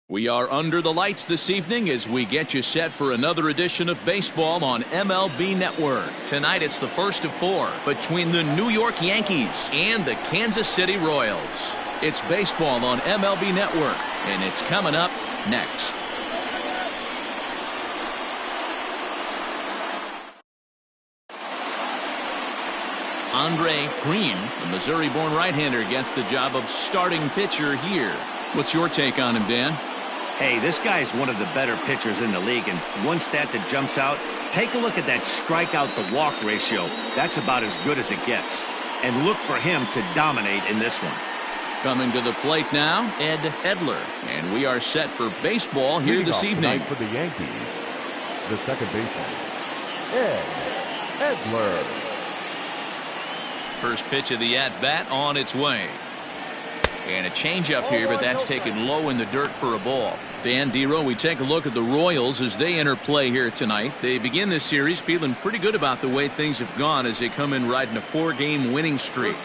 We are under the lights this evening as we get you set for another edition of baseball on MLB Network. Tonight it's the first of four between the New York Yankees and the Kansas City Royals. It's baseball on MLB Network, and it's coming up next. Andre Green, the Missouri-born right-hander, gets the job of starting pitcher here. What's your take on him, Dan? Hey, this guy is one of the better pitchers in the league, and one stat that jumps out, take a look at that strikeout to walk ratio. That's about as good as it gets. And look for him to dominate in this one. Coming to the plate now, Ed Edler. And we are set for baseball here this evening. For the Yankees, the second baseman, Ed Edler. First pitch of the at-bat on its way. And a changeup here, but that's taken low in the dirt for a ball. Dan Dero, we take a look at the Royals as they enter play here tonight. They begin this series feeling pretty good about the way things have gone as they come in riding a 4-game winning streak.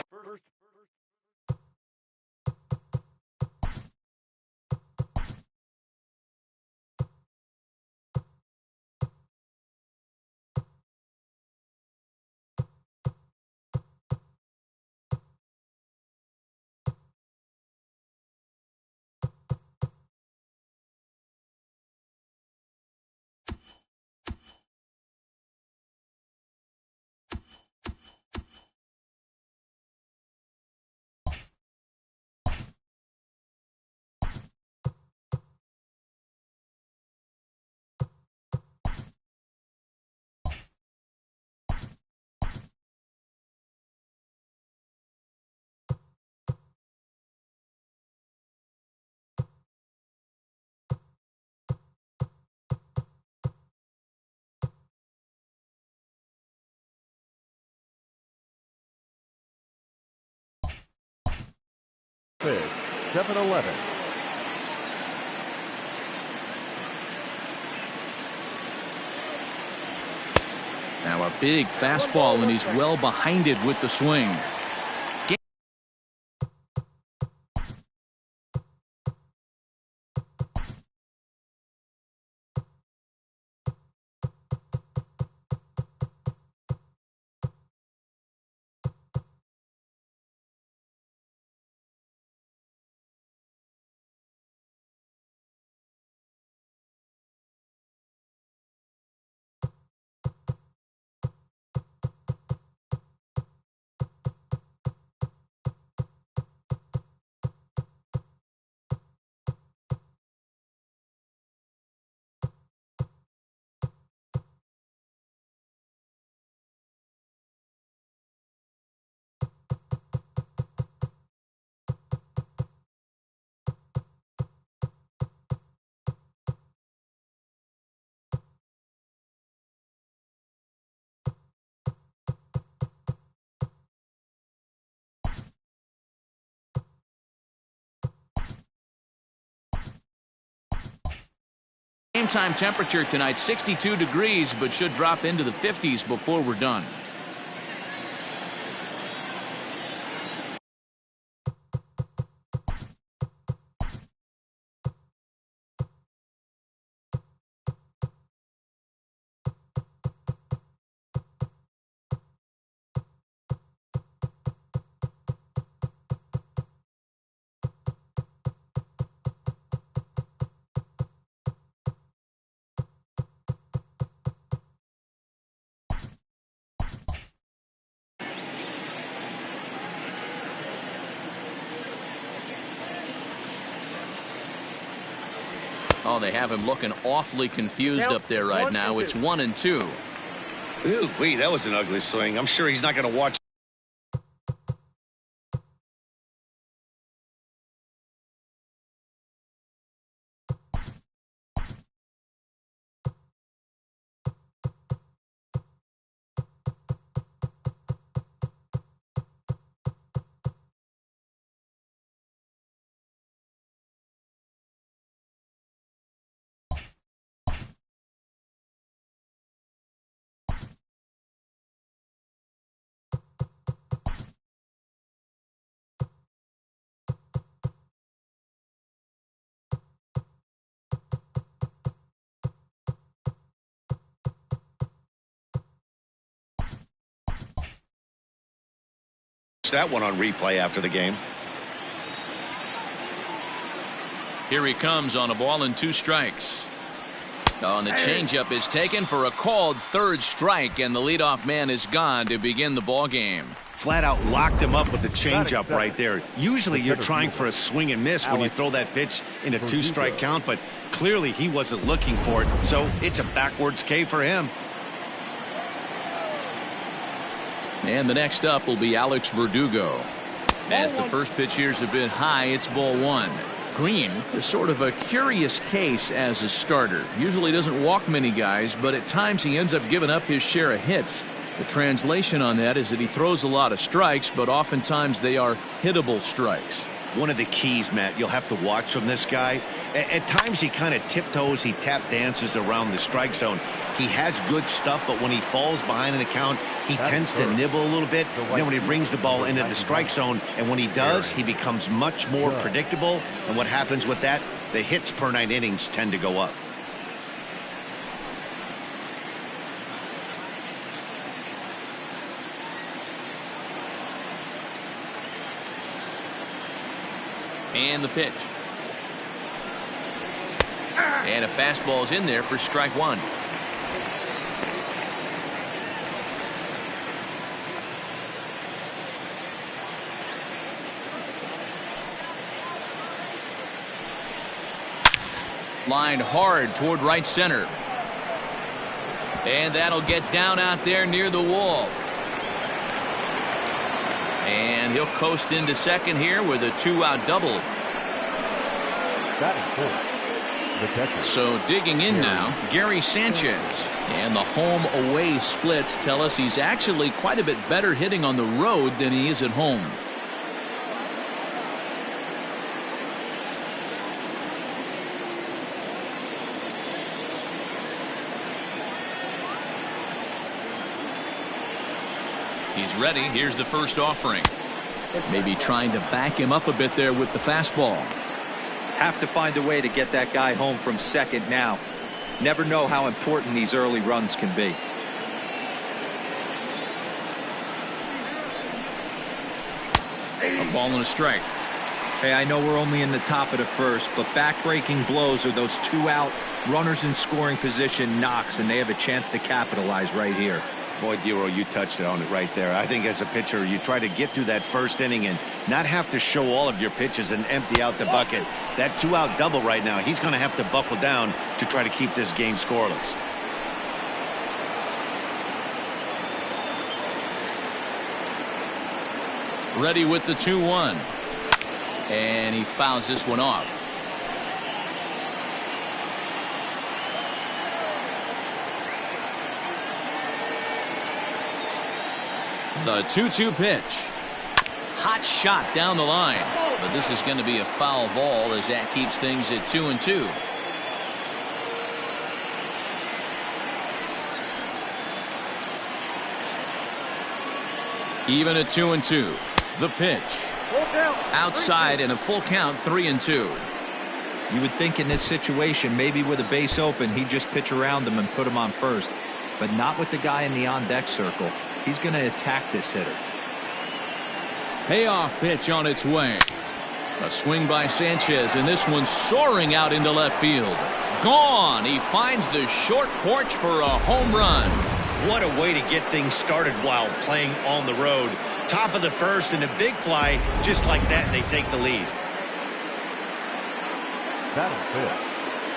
Pitch, 7-11. Now a big fastball, and he's well behind it with the swing. Game time temperature tonight, 62 degrees, but should drop into the 50s before we're done. Oh, they have him looking awfully confused up there right now. It's 1-2. Ooh, wait, that was an ugly swing. I'm sure he's not going to watch. That one on replay after the game. Here he comes on a ball and 2 strikes. Oh, and the changeup is taken for a called 3rd strike, and the leadoff man is gone to begin the ball game. Flat out locked him up with the changeup right there. Usually you're trying for a swing and miss when you throw that pitch in a 2-strike count, but clearly he wasn't looking for it, so it's a backwards K for him. And the next up will be Alex Verdugo. As the first pitch here is a bit high, it's ball 1. Green is sort of a curious case as a starter. Usually doesn't walk many guys, but at times he ends up giving up his share of hits. The translation on that is that he throws a lot of strikes, but oftentimes they are hittable strikes. One of the keys, Matt, you'll have to watch from this guy. At times he kind of tiptoes, he tap dances around the strike zone. He has good stuff, but when he falls behind in the count, he tends to nibble a little bit. Then when he brings the ball into the strike zone, and when he does, he becomes much more predictable. And what happens with that? The hits per 9 innings tend to go up. And the pitch. And a fastball is in there for strike 1. Lined hard toward right center. And that'll get down out there near the wall. And he'll coast into second here with a 2-out double. So digging in now, Gary Sanchez. And the home-away splits tell us he's actually quite a bit better hitting on the road than he is at home. He's ready. Here's the first offering. Maybe trying to back him up a bit there with the fastball. Have to find a way to get that guy home from second now. Never know how important these early runs can be. A ball and a strike. Hey, I know we're only in the top of the first, but back-breaking blows are those 2-out runners in scoring position knocks, and they have a chance to capitalize right here. Boy, Dero, you touched on it right there. I think as a pitcher, you try to get through that first inning and not have to show all of your pitches and empty out the bucket. That 2-out double right now, he's going to have to buckle down to try to keep this game scoreless. Ready with the 2-1. And he fouls this one off. The 2-2 pitch. Hot shot down the line. But this is going to be a foul ball as that keeps things at 2-2. Even at 2-2. The pitch. Outside in a full count, 3-2. You would think in this situation, maybe with a base open, he'd just pitch around him and put him on first. But not with the guy in the on-deck circle. He's going to attack this hitter. Payoff pitch on its way. A swing by Sanchez, and this one soaring out into left field. Gone. He finds the short porch for a home run. What a way to get things started while playing on the road. Top of the first and a big fly just like that, and they take the lead.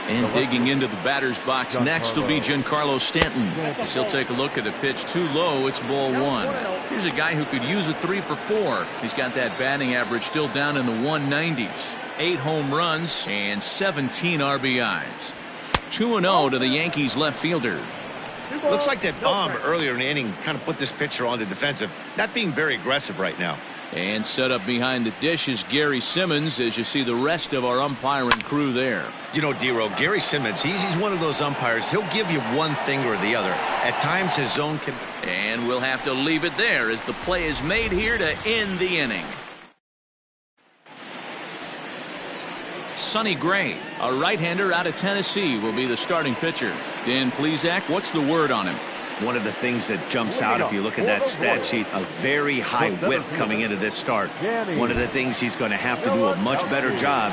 And digging into the batter's box next will be Giancarlo Stanton. As he'll take a look at a pitch too low. It's ball 1. Here's a guy who could use a 3 for 4. He's got that batting average still down in the 190s. 8 home runs and 17 RBIs. 2-0 to the Yankees left fielder. Looks like that bomb earlier in the inning kind of put this pitcher on the defensive. Not being very aggressive right now. And set up behind the dish is Gary Simmons as you see the rest of our umpiring crew there. You know, Dero, Gary Simmons, he's one of those umpires. He'll give you one thing or the other. At times his zone can... And we'll have to leave it there as the play is made here to end the inning. Sonny Gray, a right-hander out of Tennessee, will be the starting pitcher. Dan Plesac, what's the word on him? One of the things that jumps out if you look at that stat sheet, a very high whip coming into this start. One of the things he's going to have to do a much better job,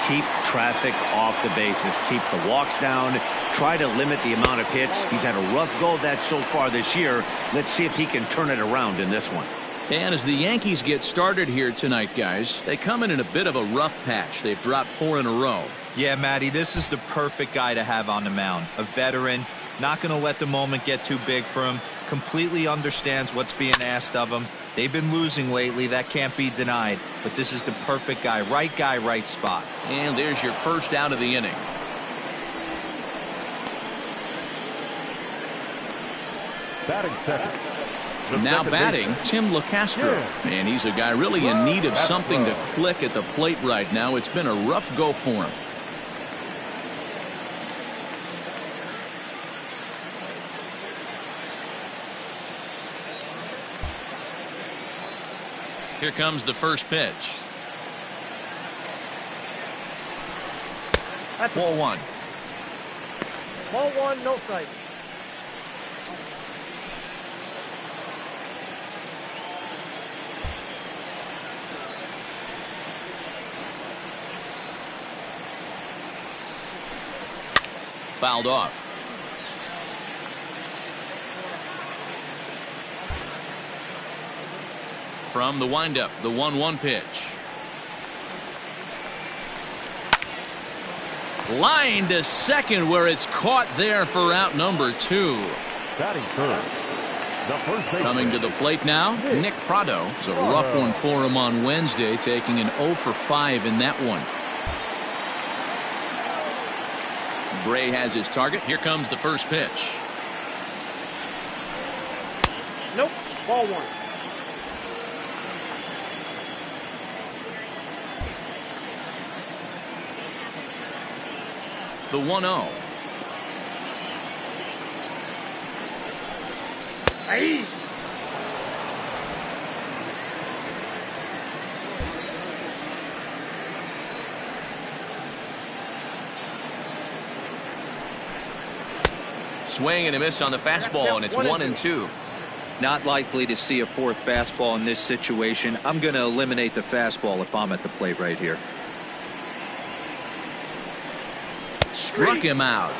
keep traffic off the bases, keep the walks down, try to limit the amount of hits. He's had a rough go of that so far this year. Let's see if he can turn it around in this one. And as the Yankees get started here tonight, guys, they come in a bit of a rough patch. They've dropped 4 in a row. Yeah, Matty, this is the perfect guy to have on the mound. A veteran, not going to let the moment get too big for him, completely understands what's being asked of him. They've been losing lately. That can't be denied. But this is the perfect guy, right spot. And there's your first out of the inning. Batting second. Now batting, Tim LeCastro. And he's a guy really in need of something to click at the plate right now. It's been a rough go for him. Here comes the first pitch. Ball 1. Ball 1, no strike. Fouled off. From the windup, the 1-1 pitch. Line to second where it's caught there for out number 2. Batting third. Coming to the plate now, Nick Prado. It's a rough one for him on Wednesday, taking an 0 for 5 in that one. Bray has his target. Here comes the first pitch. Nope. Ball 1. The 1-0. Hey. Swing and a miss on the fastball, and it's 1-2. Not likely to see a fourth fastball in this situation. I'm going to eliminate the fastball if I'm at the plate right here. Struck him out.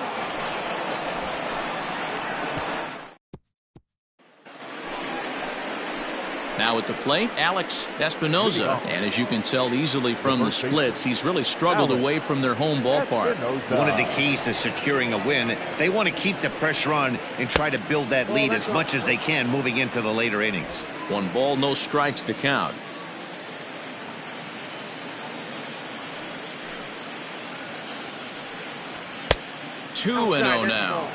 Now at the plate, Alex Espinoza. And as you can tell easily from the splits, he's really struggled away from their home ballpark. One of the keys to securing a win, they want to keep the pressure on and try to build that lead as much as they can moving into the later innings. 1 ball, no strikes the count. Two and 0 now.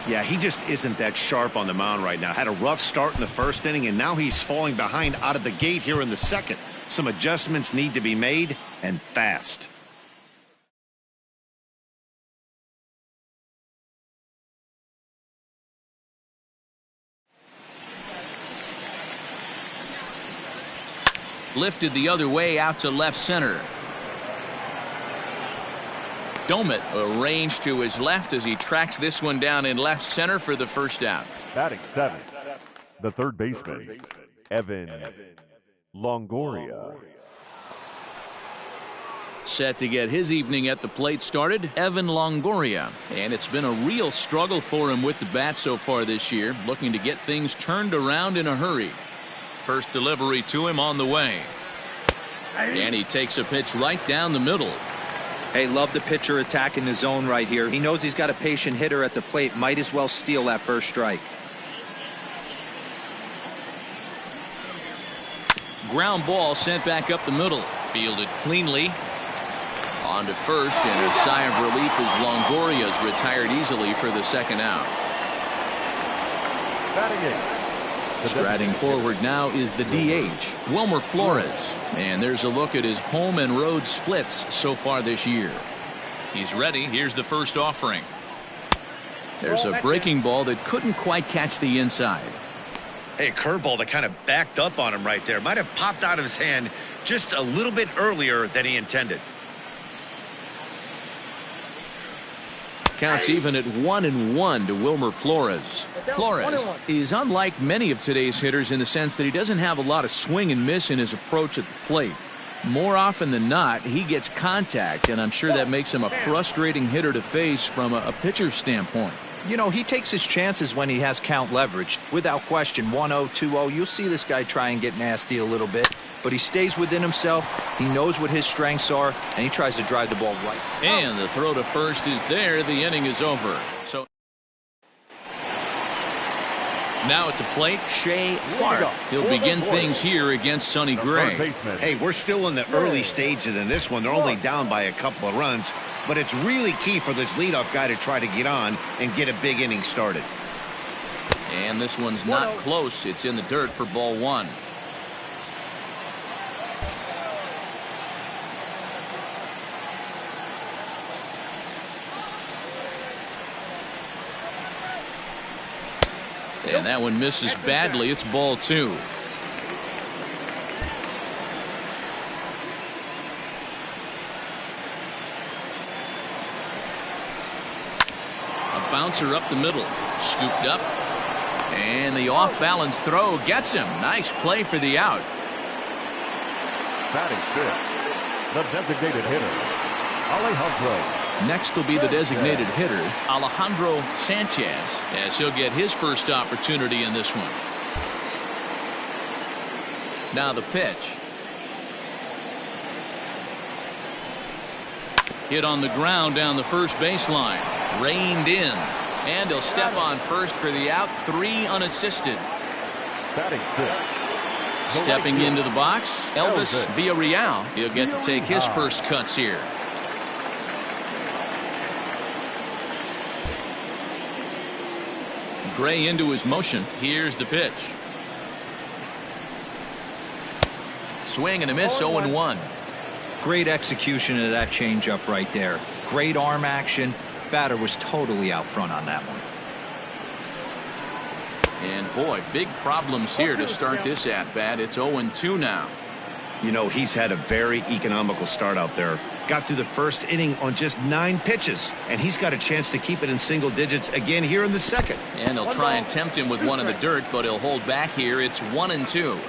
Yeah, he just isn't that sharp on the mound right now. Had a rough start in the first inning, and now he's falling behind out of the gate here in the second. Some adjustments need to be made, and fast. Lifted the other way out to left center. Domit arranged to his left as he tracks this one down in left center for the first out. Batting seventh, the third baseman, Evan Longoria. Set to get his evening at the plate started, Evan Longoria. And it's been a real struggle for him with the bat so far this year, looking to get things turned around in a hurry. First delivery to him on the way. And he takes a pitch right down the middle. Hey, love the pitcher attacking the zone right here. He knows he's got a patient hitter at the plate. Might as well steal that first strike. Ground ball sent back up the middle. Fielded cleanly. On to first, and a sigh of relief as Longoria's retired easily for the second out. Batting eighth. Striding forward now is the DH, Wilmer Flores. And there's a look at his home and road splits so far this year. He's ready. Here's the first offering. There's a breaking ball that couldn't quite catch the inside. Hey, a curveball that kind of backed up on him right there. Might have popped out of his hand just a little bit earlier than he intended. Counts even at 1-1 to Wilmer Flores. Flores is unlike many of today's hitters in the sense that he doesn't have a lot of swing and miss in his approach at the plate. More often than not, he gets contact, and I'm sure that makes him a frustrating hitter to face from a pitcher's standpoint. You know, he takes his chances when he has count leverage. Without question, 1-0, 2-0, you'll see this guy try and get nasty a little bit. But he stays within himself, he knows what his strengths are, and he tries to drive the ball right. And the throw to first is there. The inning is over. So now at the plate, Shea Clark. He'll begin things here against Sonny Gray. Hey, we're still in the early stages in this one. They're only down by a couple of runs, but it's really key for this leadoff guy to try to get on and get a big inning started. And this one's not close. It's in the dirt for ball one. And that one misses badly. It's ball two. A bouncer up the middle. Scooped up. And the off-balance throw gets him. Nice play for the out. Batting fifth, the designated hitter, Alejandro. Next will be the designated hitter, Alejandro Sanchez, as he'll get his first opportunity in this one. Now the pitch. Hit on the ground down the first baseline. Reined in. And he'll step on first for the out. 3 unassisted. Batting fifth. Stepping into the box, Elvis Villarreal. He'll get to take his first cuts here. Gray into his motion. Here's the pitch. Swing and a miss, 0-1. Great execution of that changeup right there. Great arm action. Batter was totally out front on that one. And boy, big problems here to start this at-bat. It's 0-2 now. You know, he's had a very economical start out there. Got through the first inning on just 9 pitches, and he's got a chance to keep it in single digits again here in the second. And he'll try and tempt him with one in the dirt, but he'll hold back here. It's 1-2.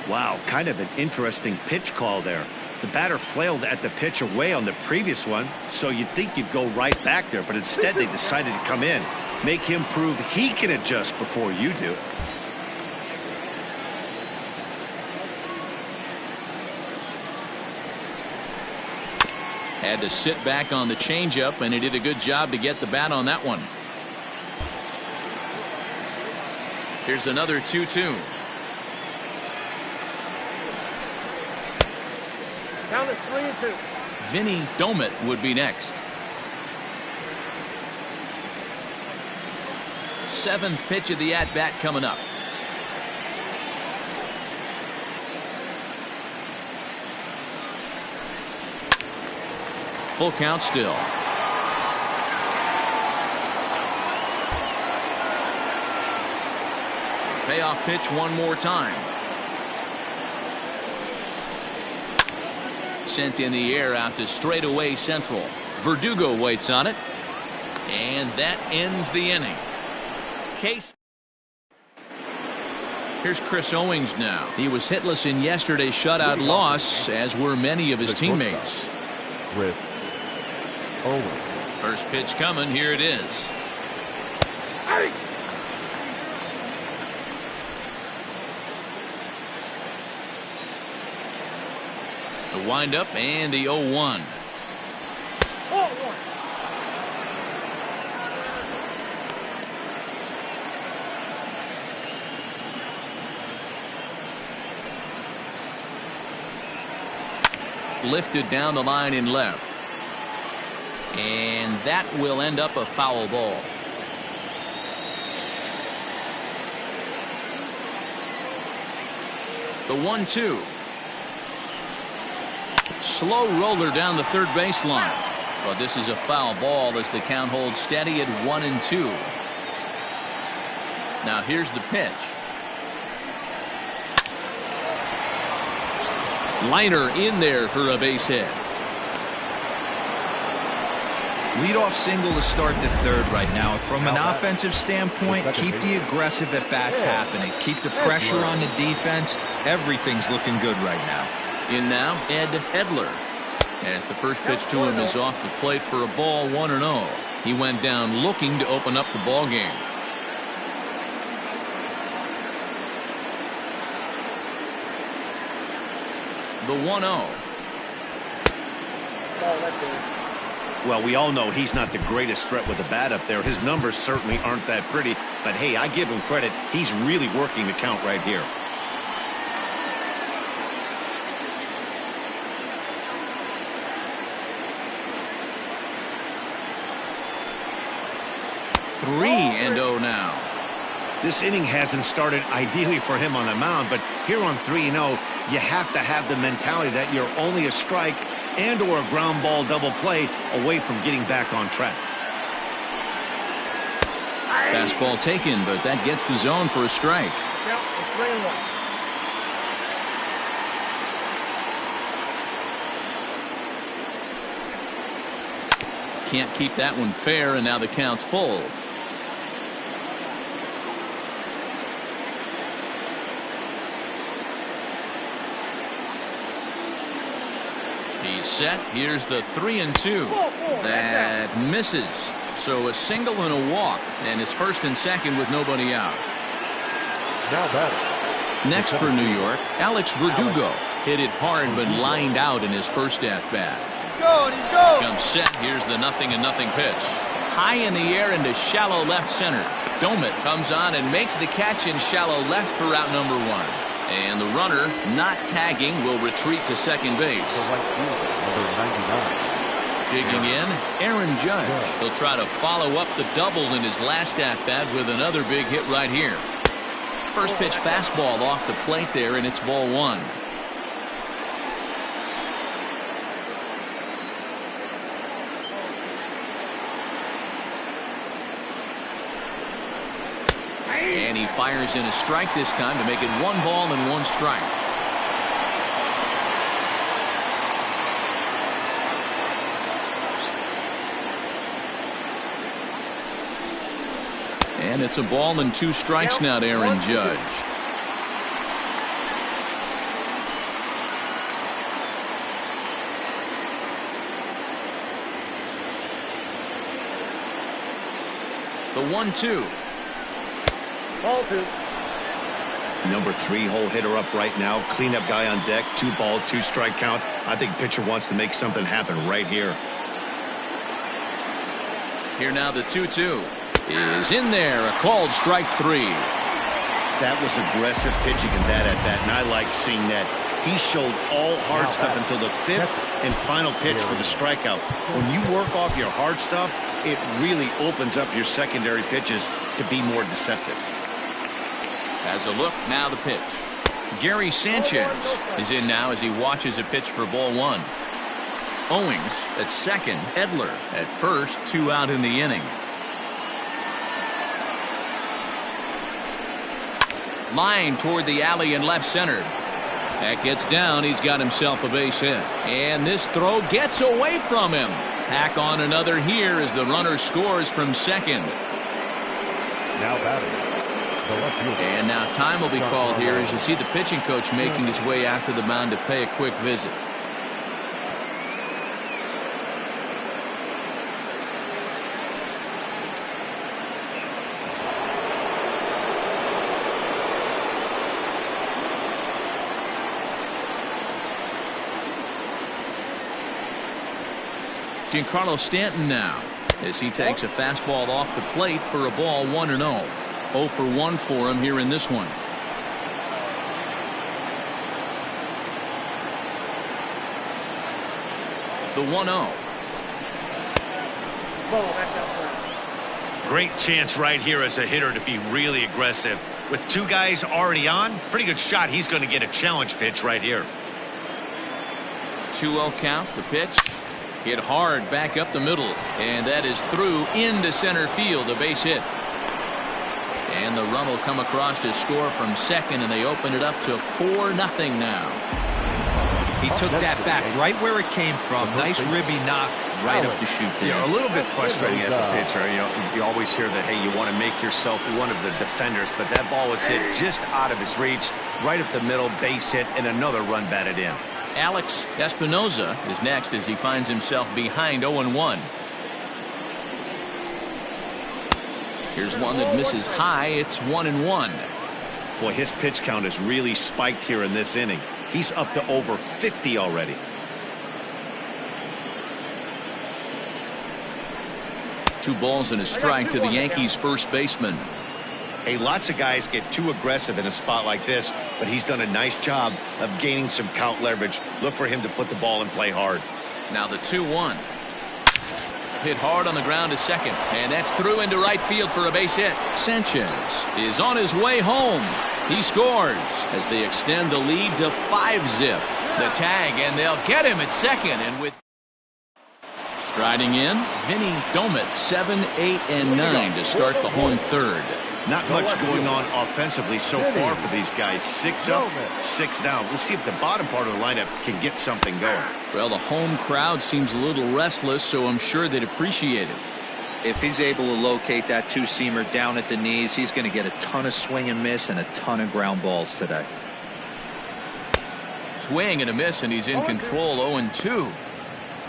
Wow, kind of an interesting pitch call there. The batter flailed at the pitch away on the previous one, so you'd think you'd go right back there, but instead they decided to come in. Make him prove he can adjust before you do. Had to sit back on the changeup, and he did a good job to get the bat on that one. Here's another 2-2. Count it 3-2. Vinny Domit would be next. 7th pitch of the at-bat coming up. Full count still. Payoff pitch one more time. Sent in the air out to straightaway central. Verdugo waits on it. And that ends the inning. Case. Here's Chris Owings now. He was hitless in yesterday's shutout loss, as were many of his teammates. With Owings. First pitch coming. Here it is. The windup and the 0-1. Lifted down the line in left. And that will end up a foul ball. The 1-2. Slow roller down the third baseline. But this is a foul ball as the count holds steady at 1-2. Now here's the pitch. Liner in there for a base hit. Leadoff single to start the third right now. From an offensive standpoint, keep the aggressive at-bats happening. Keep the pressure on the defense. Everything's looking good right now. In now, Ed Edler. As the first pitch to him is off the plate for a ball, 1-0. He went down looking to open up the ball game. The 1-0. Well, we all know he's not the greatest threat with the bat up there. His numbers certainly aren't that pretty. But, hey, I give him credit. He's really working the count right here. Three and 0 now. This inning hasn't started ideally for him on the mound, but here on 3-0, you have to have the mentality that you're only a strike and or a ground ball double play away from getting back on track. Fastball taken, but that gets the zone for a strike. Yep, it's 3-1. Can't keep that one fair, and now the count's full. He's set. Here's the 3-2. That misses. So a single and a walk, and it's first and second with nobody out. Now batting. Next for New York, Alex Verdugo. Hit it hard but lined out in his first at-bat. Comes set. Here's the 0-0 pitch. High in the air into shallow left center. Domet comes on and makes the catch in shallow left for out number 1. And the runner, not tagging, will retreat to second base. Number 99. Digging in, Aaron Judge. He'll try to follow up the double in his last at-bat with another big hit right here. First pitch fastball off the plate there, and it's ball 1. And he fires in a strike this time to make it 1 ball and 1 strike. And it's a ball and 2 strikes now to Aaron Judge. The 1-2. Ball 2. Number 3 hole hitter up right now. Cleanup guy on deck. 2 ball, 2 strike count. I think pitcher wants to make something happen right here. Here now the 2-2 is in there. A called strike 3. That was aggressive pitching in that at bat, and I like seeing that. He showed all hard stuff until the 5th and final pitch for the strikeout. When you work off your hard stuff, it really opens up your secondary pitches to be more deceptive. As a look, now the pitch. Gary Sanchez is in now as he watches a pitch for ball 1. Owings at second, Edler at first, 2 out in the inning. Line toward the alley in left center. That gets down. He's got himself a base hit. And this throw gets away from him. Tack on another here as the runner scores from second. Now batting. And now time will be called here as you see the pitching coach making his way out to the mound to pay a quick visit. Giancarlo Stanton now as he takes a fastball off the plate for a ball, 1-0. 0 for 1 for him here in this one. The 1-0. Great chance right here as a hitter to be really aggressive. With 2 guys already on, pretty good shot. He's going to get a challenge pitch right here. 2-0 count. The pitch hit hard back up the middle, and that is through into center field, a base hit. And the run will come across to score from second, and they open it up to 4-0 now. He took that back right where it came from. Nice ribby knock right up the chute there. A little bit frustrating as a pitcher. You always hear that, hey, you want to make yourself one of the defenders, but that ball was hit just out of his reach, right up the middle, base hit, and another run batted in. Alex Espinoza is next as he finds himself behind 0-1. Here's one that misses high. It's 1-1. Boy, his pitch count has really spiked here in this inning. He's up to over 50 already. Two balls and a strike to the Yankees first baseman. Hey, lots of guys get too aggressive in a spot like this, but he's done a nice job of gaining some count leverage. Look for him to put the ball in play hard. Now the 2-1. Hit hard on the ground to second, and that's through into right field for a base hit. Sanchez is on his way home. He scores as they extend the lead to 5-zip. The tag, and they'll get him at second. And with striding in, Vinny Domet, 7, 8, and 9 to start the home third. Not much going on offensively so far for these guys. 6 up, 6 down. We'll see if the bottom part of the lineup can get something going. Well, the home crowd seems a little restless, so I'm sure they'd appreciate it. If he's able to locate that two-seamer down at the knees, he's going to get a ton of swing and miss and a ton of ground balls today. Swing and a miss, and he's in control. 0-2.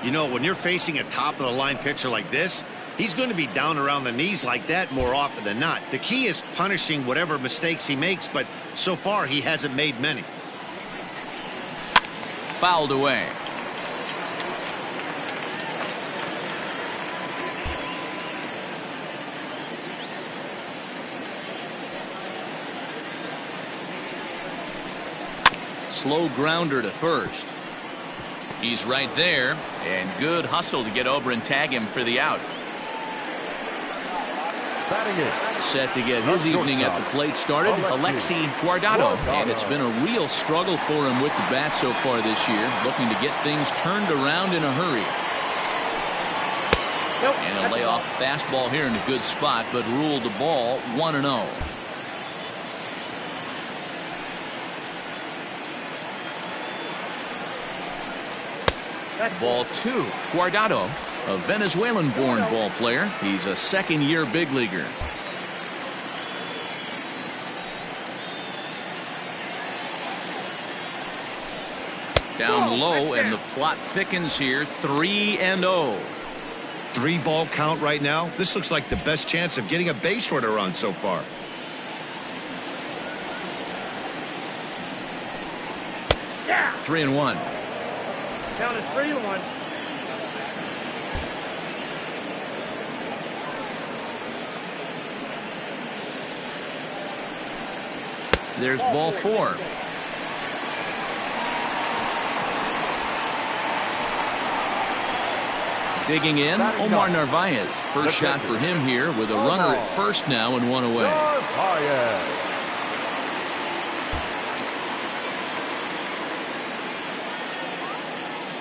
You know, when you're facing a top-of-the-line pitcher like this, he's going to be down around the knees like that more often than not. The key is punishing whatever mistakes he makes, but so far he hasn't made many. Fouled away. Slow grounder to first. He's right there, and good hustle to get over and tag him for the out. Set to get his evening at the plate started, Alexi Guardado. And it's been a real struggle for him with the bat so far this year, looking to get things turned around in a hurry. And he'll lay off a fastball here in a good spot, but ruled the ball 1-0. Ball 2. Guardado, a Venezuelan-born ball player. He's a second-year big leaguer. Down low, and the plot thickens here. 3-0. 3-ball count right now. This looks like the best chance of getting a base runner on so far. Yeah. 3-1. Count is 3-1. There's ball 4. Digging in, Omar Narvaez. First shot for him here with a runner at first now and 1 away.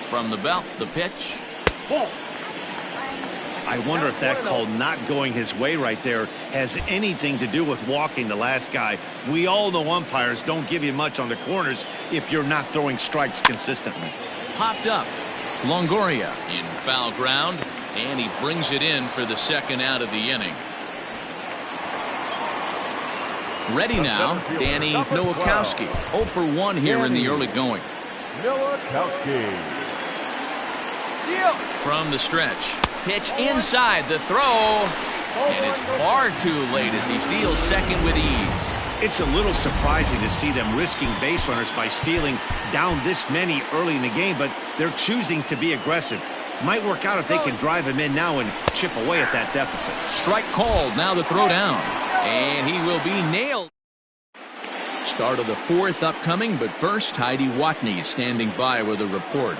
From the belt, the pitch. I wonder if that call not going his way right there has anything to do with walking the last guy. We all know umpires don't give you much on the corners if you're not throwing strikes consistently. Popped up. Longoria in foul ground, and he brings it in for the second out of the inning. Ready now, Danny Nowakowski. 0 for 1 here in the early going. Nowakowski. From the stretch. Pitch inside the throw. And it's far too late as he steals second with ease. It's a little surprising to see them risking base runners by stealing down this many early in the game, but they're choosing to be aggressive. Might work out if they can drive him in now and chip away at that deficit. Strike called. Now the throw down. And he will be nailed. Start of the 4th upcoming, but first, Heidi Watney standing by with a report.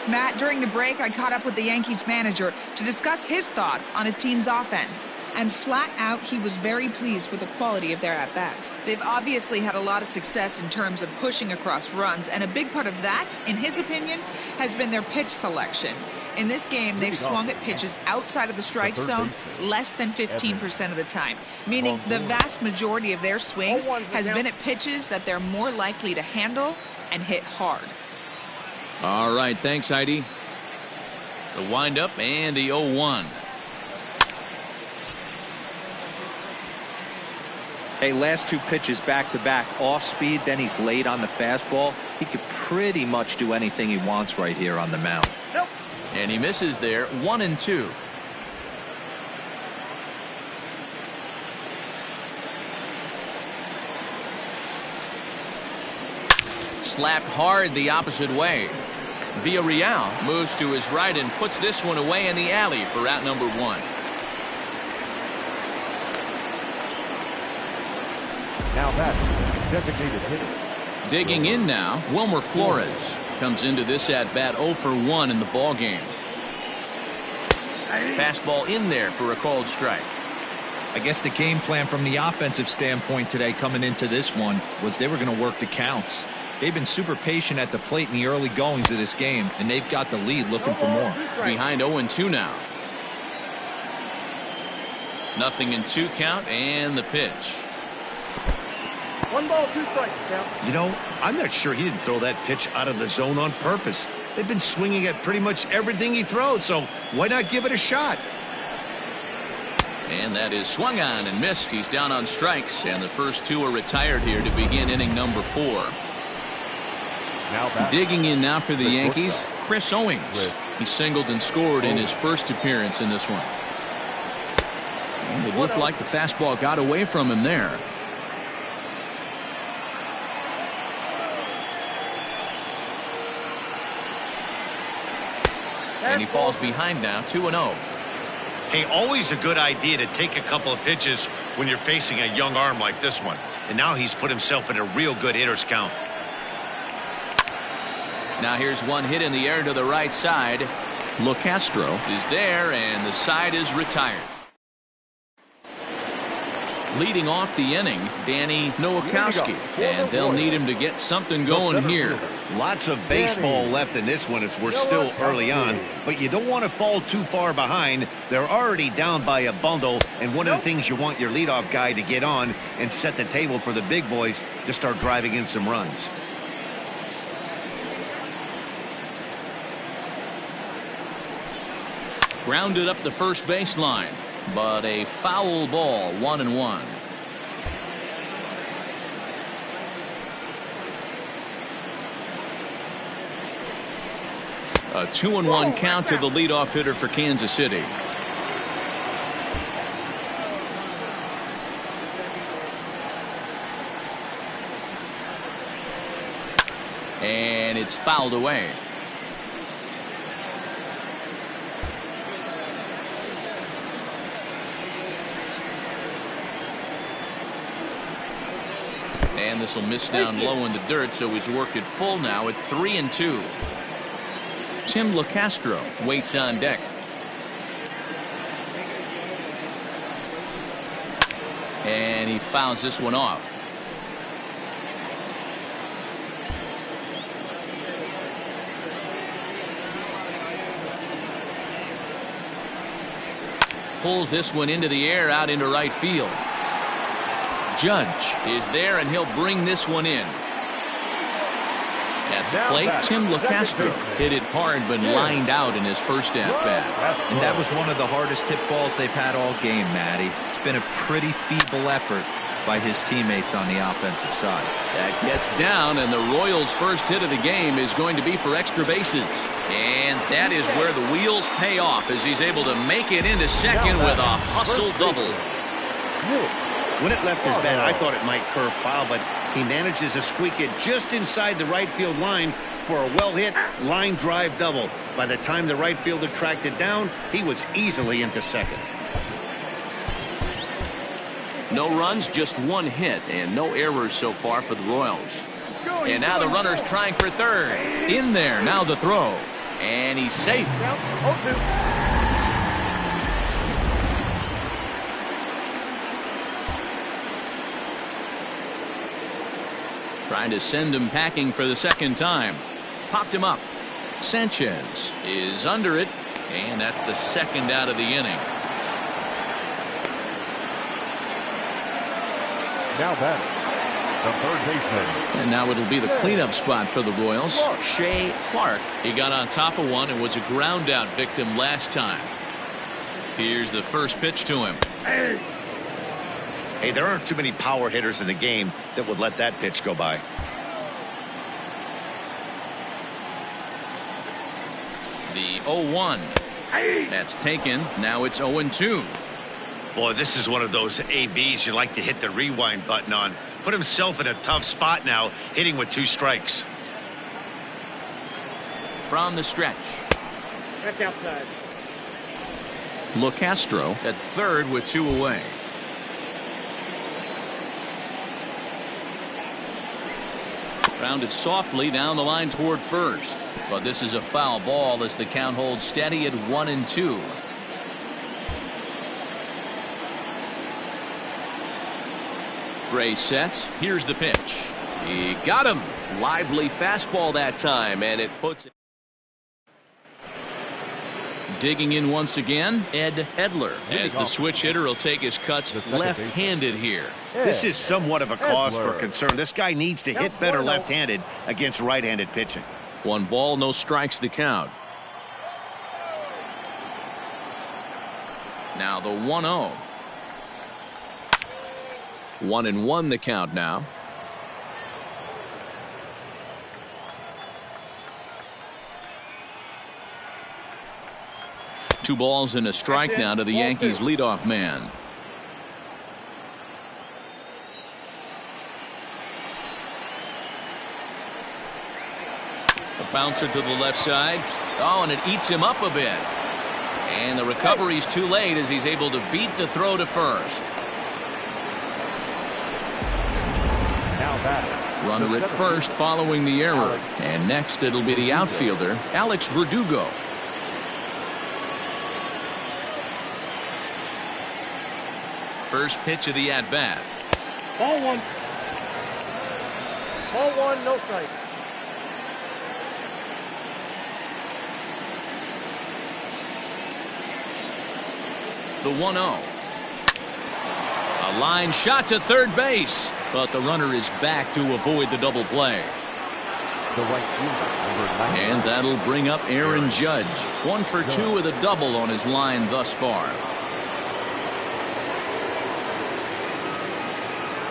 Matt, during the break, I caught up with the Yankees manager to discuss his thoughts on his team's offense. And flat out, he was very pleased with the quality of their at-bats. They've obviously had a lot of success in terms of pushing across runs, and a big part of that, in his opinion, has been their pitch selection. In this game, they've swung at pitches outside of the strike zone less than 15% of the time, meaning the vast majority of their swings has been at pitches that they're more likely to handle and hit hard. All right, thanks, Heidi. The windup and the 0-1. Hey, last two pitches back-to-back, off speed, then he's late on the fastball. He could pretty much do anything he wants right here on the mound. Nope. And he misses there, 1-2. Slapped hard the opposite way. Villarreal moves to his right and puts this one away in the alley for out number 1. Now back, designated hitter. Digging in now, Wilmer Flores comes into this at bat 0 for 1 in the ball game. Fastball in there for a called strike. I guess the game plan from the offensive standpoint today coming into this one was they were going to work the counts. They've been super patient at the plate in the early goings of this game, and they've got the lead looking for more. Behind 0-2 now. 0-2 count and the pitch. 1 ball, 2 strikes, count. You know, I'm not sure he didn't throw that pitch out of the zone on purpose. They've been swinging at pretty much everything he throws, so why not give it a shot? And that is swung on and missed. He's down on strikes, and the first 2 are retired here to begin inning number 4. Now back. Digging in now for the Yankees, Chris Owings. He singled and scored in his first appearance in this one. And it looked like the fastball got away from him there. And he falls behind now, 2-0. Hey, always a good idea to take a couple of pitches when you're facing a young arm like this one. And now he's put himself in a real good hitter's count. Now here's one hit in the air to the right side. LoCastro is there, and the side is retired. Leading off the inning, Danny Nowakowski, and they'll need him to get something going here. Lots of baseball left in this one as we're still early on, but you don't want to fall too far behind. They're already down by a bundle, and one of the things you want your leadoff guy to get on and set the table for the big boys to start driving in some runs. Grounded up the first baseline, but a foul ball, 1-1. A 2-1 count to the leadoff hitter for Kansas City. And it's fouled away. And this will miss down low in the dirt, so he's worked it full now at 3-2. Tim LoCastro waits on deck. And he fouls this one off. Pulls this one into the air out into right field. Judge is there, and he'll bring this one in. At the plate, Tim LoCastro hit it hard but lined out in his first at-bat. And that was one of the hardest hit balls they've had all game, Matty. It's been a pretty feeble effort by his teammates on the offensive side. That gets down, and the Royals' first hit of the game is going to be for extra bases. And that is where the wheels pay off as he's able to make it into second with a hustle double. When it left his bat, I thought it might curve foul, but he manages to squeak it just inside the right field line for a well-hit line drive double. By the time the right fielder tracked it down, he was easily into second. No runs, just one hit, and no errors so far for the Royals. And now the runner's trying for third. In there, now the throw. And he's safe. Trying to send him packing for the second time. Popped him up. Sanchez is under it, and that's the second out of the inning. Now batting, the third baseman. And now it'll be the cleanup spot for the Royals. Shea Clark. He got on top of one and was a ground out victim last time. Here's the first pitch to him. Hey, there aren't too many power hitters in the game that would let that pitch go by. The 0-1. That's taken. Now it's 0-2. Boy, this is one of those ABs you like to hit the rewind button on. Put himself in a tough spot now, hitting with 2 strikes. From the stretch. Back outside. LeCastro at third with 2 away. Grounded softly down the line toward first. But this is a foul ball as the count holds steady at 1-2. Gray sets. Here's the pitch. He got him. Lively fastball that time, and it puts it. Digging in once again, Ed Edler, as the switch hitter will take his cuts left-handed here. This is somewhat of a cause for concern. This guy needs to hit better left-handed against right-handed pitching. 1 ball, no strikes the count. Now the 1-0. 1-1 the count now. Two balls and a strike now to the Yankees leadoff man. A bouncer to the left side. Oh, and it eats him up a bit. And the recovery's too late as he's able to beat the throw to first. Now back. Runner at first following the error. And next it'll be the outfielder, Alex Verdugo. First pitch of the at-bat. Ball 1. Ball 1, no strike. The 1-0. A line shot to third base, but the runner is back to avoid the double play. The right fielder, number 9. And that'll bring up Aaron Judge. 1 for 2 with a double on his line thus far.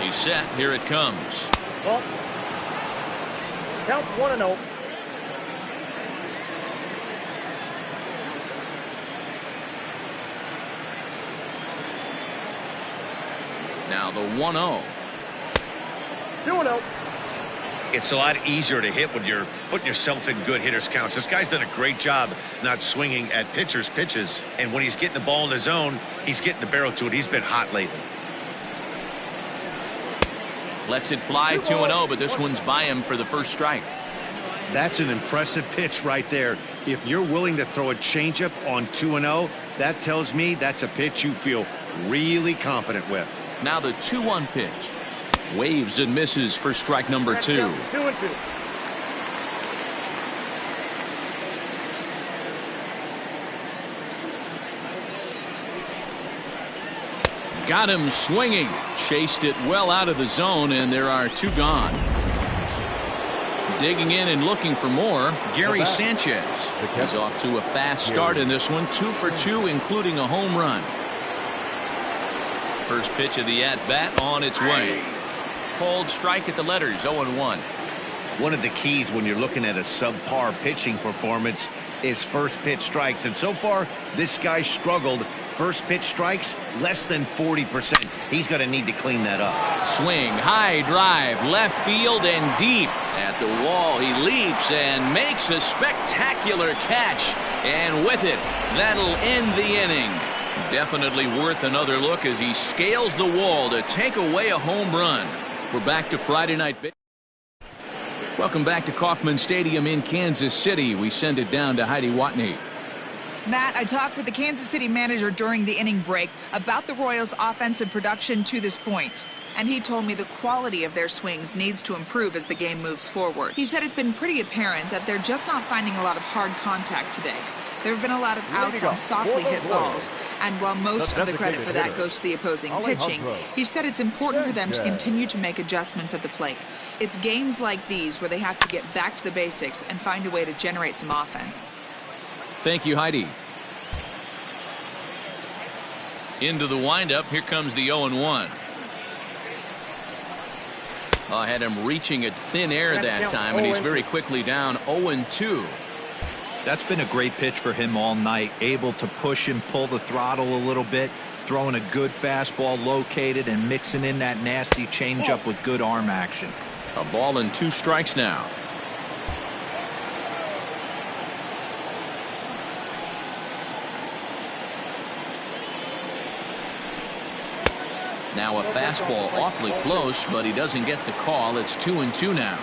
He's set. Here it comes. Well, count 1-0. Now the 1-0. 2-0. It's a lot easier to hit when you're putting yourself in good hitters counts. This guy's done a great job not swinging at pitchers' pitches. And when he's getting the ball in his zone, he's getting the barrel to it. He's been hot lately. Lets it fly 2-0, but this one's by him for the first strike. That's an impressive pitch right there. If you're willing to throw a changeup on 2-0, that tells me that's a pitch you feel really confident with. Now the 2-1 pitch. Waves and misses for strike number 2. 2-2. Got him swinging. Chased it well out of the zone, and there are 2 gone. Digging in and looking for more, Gary Sanchez. He's off to a fast start in this one. 2 for 2, including a home run. First pitch of the at-bat on its way. Called strike at the letters, 0-1. One of the keys when you're looking at a subpar pitching performance is first pitch strikes. And so far, this guy struggled. First pitch strikes, less than 40%. He's going to need to clean that up. Swing, high drive, left field and deep. At the wall, he leaps and makes a spectacular catch. And with it, that'll end the inning. Definitely worth another look as he scales the wall to take away a home run. We're back to Friday Night Baseball. Welcome back to Kauffman Stadium in Kansas City. We send it down to Heidi Watney. Matt, I talked with the Kansas City manager during the inning break about the Royals' offensive production to this point. And he told me the quality of their swings needs to improve as the game moves forward. He said it's been pretty apparent that they're just not finding a lot of hard contact today. There have been a lot of outs on softly hit balls, and while most of the credit for that goes to the opposing pitching, he said it's important for them to continue to make adjustments at the plate. It's games like these where they have to get back to the basics and find a way to generate some offense. Thank you, Heidi. Into the windup, here comes the 0-1. I had him reaching at thin air that time, and he's very quickly down 0-2. That's been a great pitch for him all night. Able to push and pull the throttle a little bit, throwing a good fastball located and mixing in that nasty changeup with good arm action. A ball and 2 strikes now. Now a fastball awfully close, but he doesn't get the call. It's 2-2 now.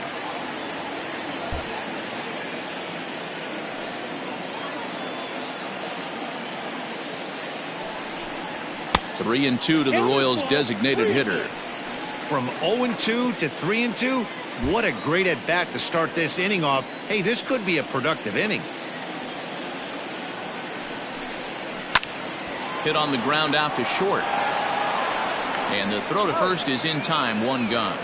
Three and 2 to the Royals' designated hitter. From 0-2 to 3-2, what a great at bat to start this inning off. Hey, this could be a productive inning. Hit on the ground out to short. And the throw to first is in time, 1 gone.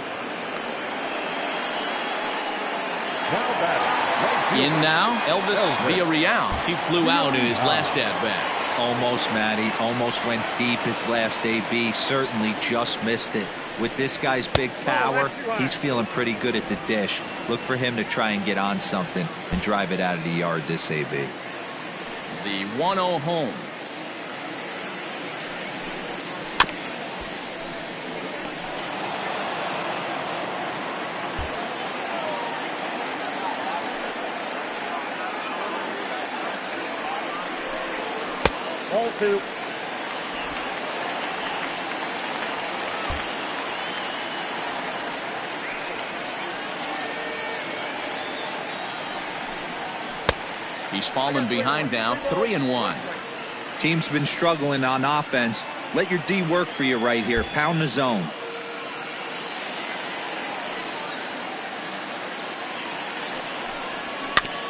In now, Elvis Villarreal. He flew out in his last at-bat. Almost, Matty. Almost went deep his last AB. Certainly just missed it. With this guy's big power, he's feeling pretty good at the dish. Look for him to try and get on something and drive it out of the yard this AB. The 1-0 home. Ball 2. He's fallen behind now, 3-1. Team's been struggling on offense. Let your D work for you right here. Pound the zone.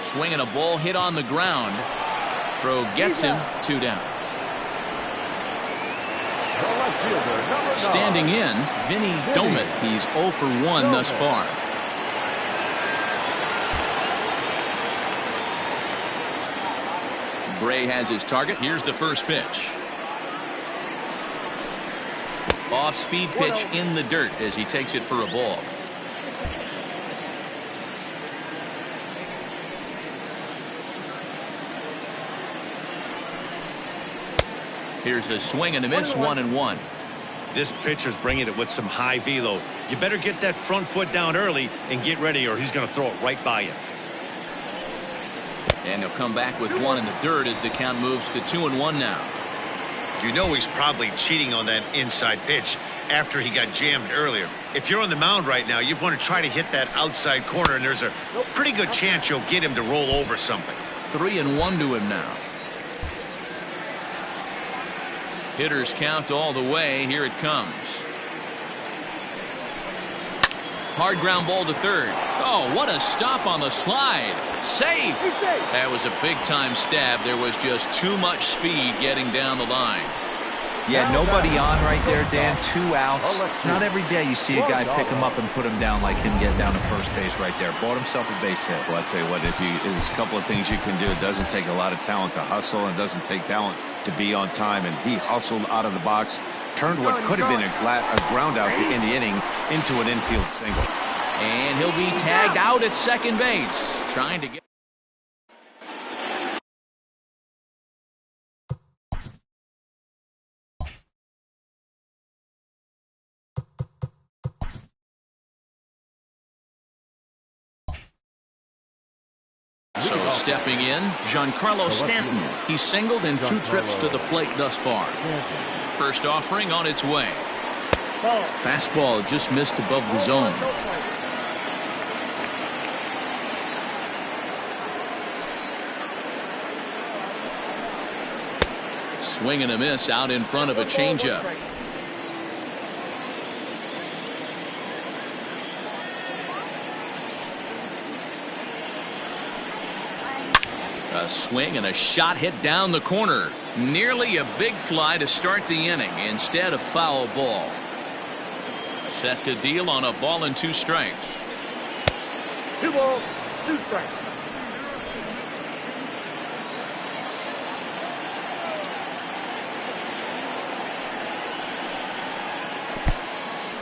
Swinging a ball hit on the ground. Throw gets him, 2 down. Standing in, Vinny Domit. He's 0 for 1 thus far. Gray has his target. Here's the first pitch. Off-speed pitch in the dirt as he takes it for a ball. Here's a swing and a miss, 1-1. This pitcher's bringing it with some high velo. You better get that front foot down early and get ready, or he's going to throw it right by you. And he'll come back with 1 in the dirt as the count moves to 2-1 now. You know he's probably cheating on that inside pitch after he got jammed earlier. If you're on the mound right now, you want to try to hit that outside corner, and there's a pretty good chance you'll get him to roll over something. 3-1 to him now. Hitters count all the way. Here it comes. Hard ground ball to third. Oh, what a stop on the slide. Safe. That was a big-time stab. There was just too much speed getting down the line. Yeah, nobody on right there, Dan. 2 outs. It's not every day you see a guy pick him up and put him down like him get down to first base right there. Bought himself a base hit. Well, I'd say what, there's a couple of things you can do. It doesn't take a lot of talent to hustle, and it doesn't take talent to be on time. And he hustled out of the box, turned what could have been a ground out to end the inning into an infield single. And he'll be tagged out at second base, trying to get. So stepping in, Giancarlo Stanton. He's singled in 2 trips to the plate thus far. First offering on its way. Fastball just missed above the zone. Swing and a miss out in front of a changeup. A swing and a shot hit down the corner. Nearly a big fly to start the inning. Instead, a foul ball. Set to deal on a ball and 2 strikes. 2 balls, 2 strikes.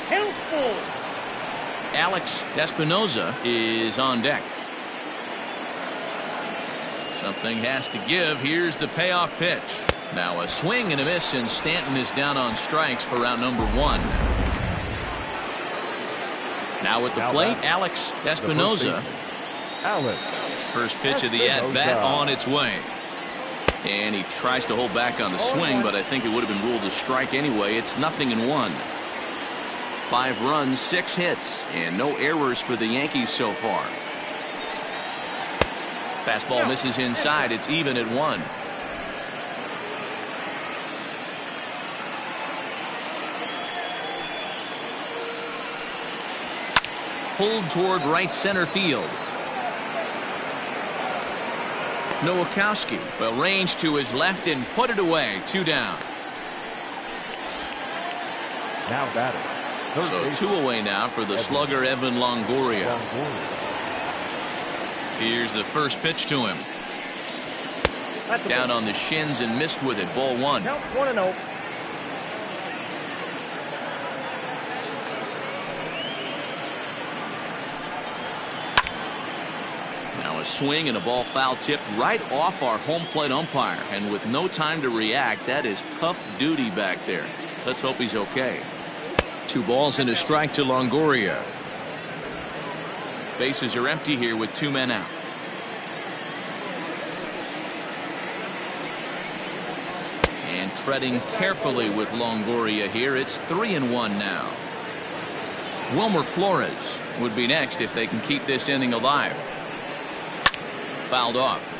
Count full. Alex Espinoza is on deck. Something has to give. Here's the payoff pitch. Now a swing and a miss, and Stanton is down on strikes for round number 1. Now at the plate, Alex Espinoza. First pitch of the at-bat on its way. And he tries to hold back on the swing, but I think it would have been ruled a strike anyway. It's 0-1. 5 runs, 6 hits, and no errors for the Yankees so far. Fastball misses inside. It's even at 1. Pulled toward right center field. Nowakowski will range to his left and put it away. 2 down. Now batting. So 2 away now for the slugger Evan Longoria. Here's the first pitch to him. Down on the shins and missed with it. Ball 1. Count 1-0. Now a swing and a ball foul tipped right off our home plate umpire. And with no time to react, that is tough duty back there. Let's hope he's okay. 2 balls and a strike to Longoria. Bases are empty here with 2 men out. And treading carefully with Longoria here. It's 3-1 now. Wilmer Flores would be next if they can keep this inning alive. Fouled off.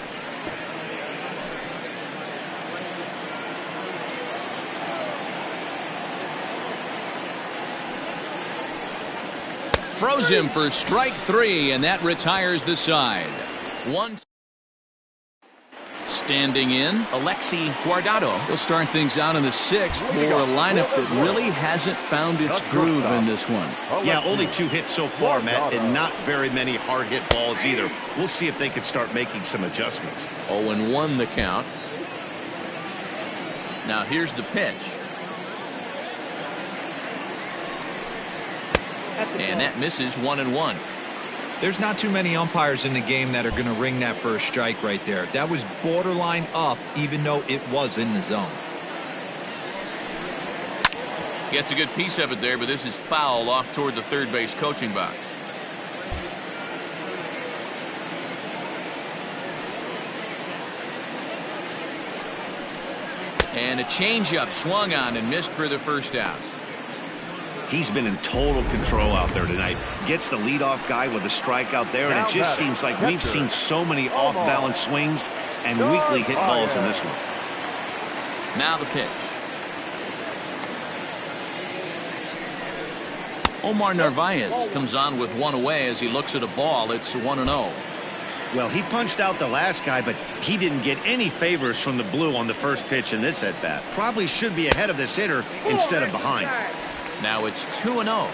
Froze him for strike 3, and that retires the side. 1. Standing in, Alexi Guardado. He'll start things out in the 6th for a lineup that really hasn't found its groove in this one. Yeah, only 2 hits so far, Matt, and not very many hard hit balls either. We'll see if they can start making some adjustments. 0-1 the count. Now here's the pitch. And that misses. 1-1. There's not too many umpires in the game that are going to ring that first strike right there. That was borderline up, even though it was in the zone. Gets a good piece of it there, but this is foul off toward the third base coaching box. And a changeup swung on and missed for the first out. He's been in total control out there tonight. Gets the leadoff guy with a strikeout there, and it just seems like we've seen so many off-balance swings and weakly hit balls in this one. Now the pitch. Omar Narvaez comes on with 1 away as he looks at a ball. It's 1-0. Well, he punched out the last guy, but he didn't get any favors from the blue on the first pitch in this at-bat. Probably should be ahead of this hitter instead of behind. Now it's 2-0.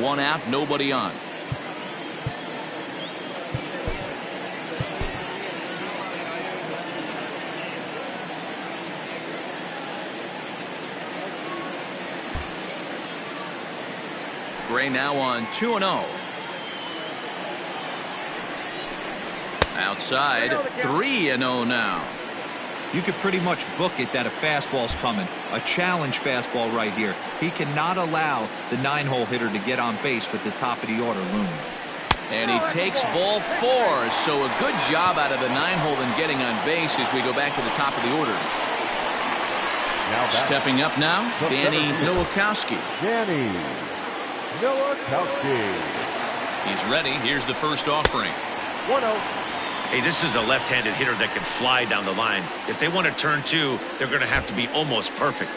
1 out, nobody on. Gray now on 2-0. Outside, 3-0 now. You could pretty much book it that a fastball's coming. A challenge fastball right here. He cannot allow the 9-hole hitter to get on base with the top of the order looming. And he takes ball 4. So a good job out of the 9-hole in getting on base as we go back to the top of the order. Stepping up now, Danny Nowakowski. Danny Nowakowski. He's ready. Here's the first offering. 1-0. Hey, this is a left-handed hitter that can fly down the line. If they want to turn 2, they're going to have to be almost perfect.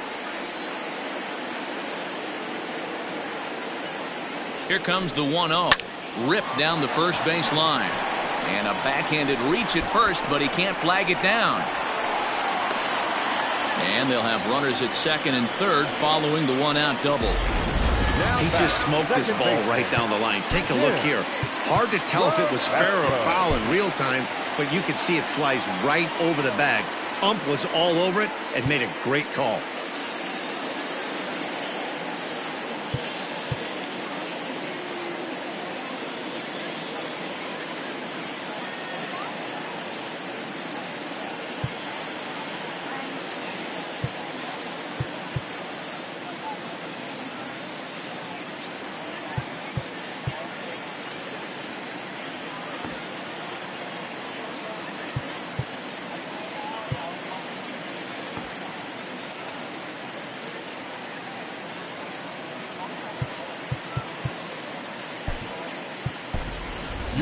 Here comes the 1-0. Ripped down the first base line. And a backhanded reach at first, but he can't flag it down. And they'll have runners at second and third following the one-out double. He just smoked this ball right down the line. Take a look here. Hard to tell if it was fair or foul in real time, but you can see it flies right over the bag. Ump was all over it and made a great call.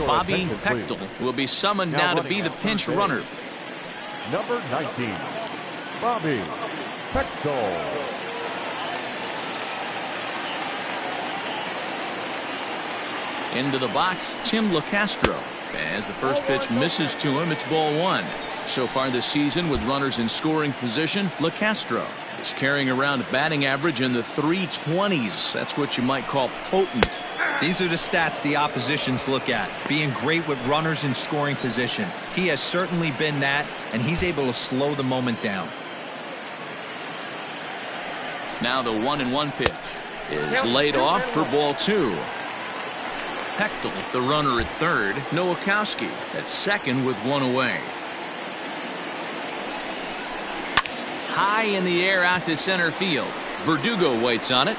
Bobby Pechtel will be summoned now to be the pinch runner. Number 19, Bobby Pechtel. Into the box, Tim LeCastro. As the first pitch misses to him, it's ball one. So far this season, with runners in scoring position, LeCastro is carrying around a batting average in the 320s. That's what you might call potent. These are the stats the oppositions look at. Being great with runners in scoring position. He has certainly been that, and he's able to slow the moment down. Now the 1-1 pitch is laid off for ball two. Pechtel, the runner at third. Nowakowski at second with one away. High in the air out to center field. Verdugo waits on it.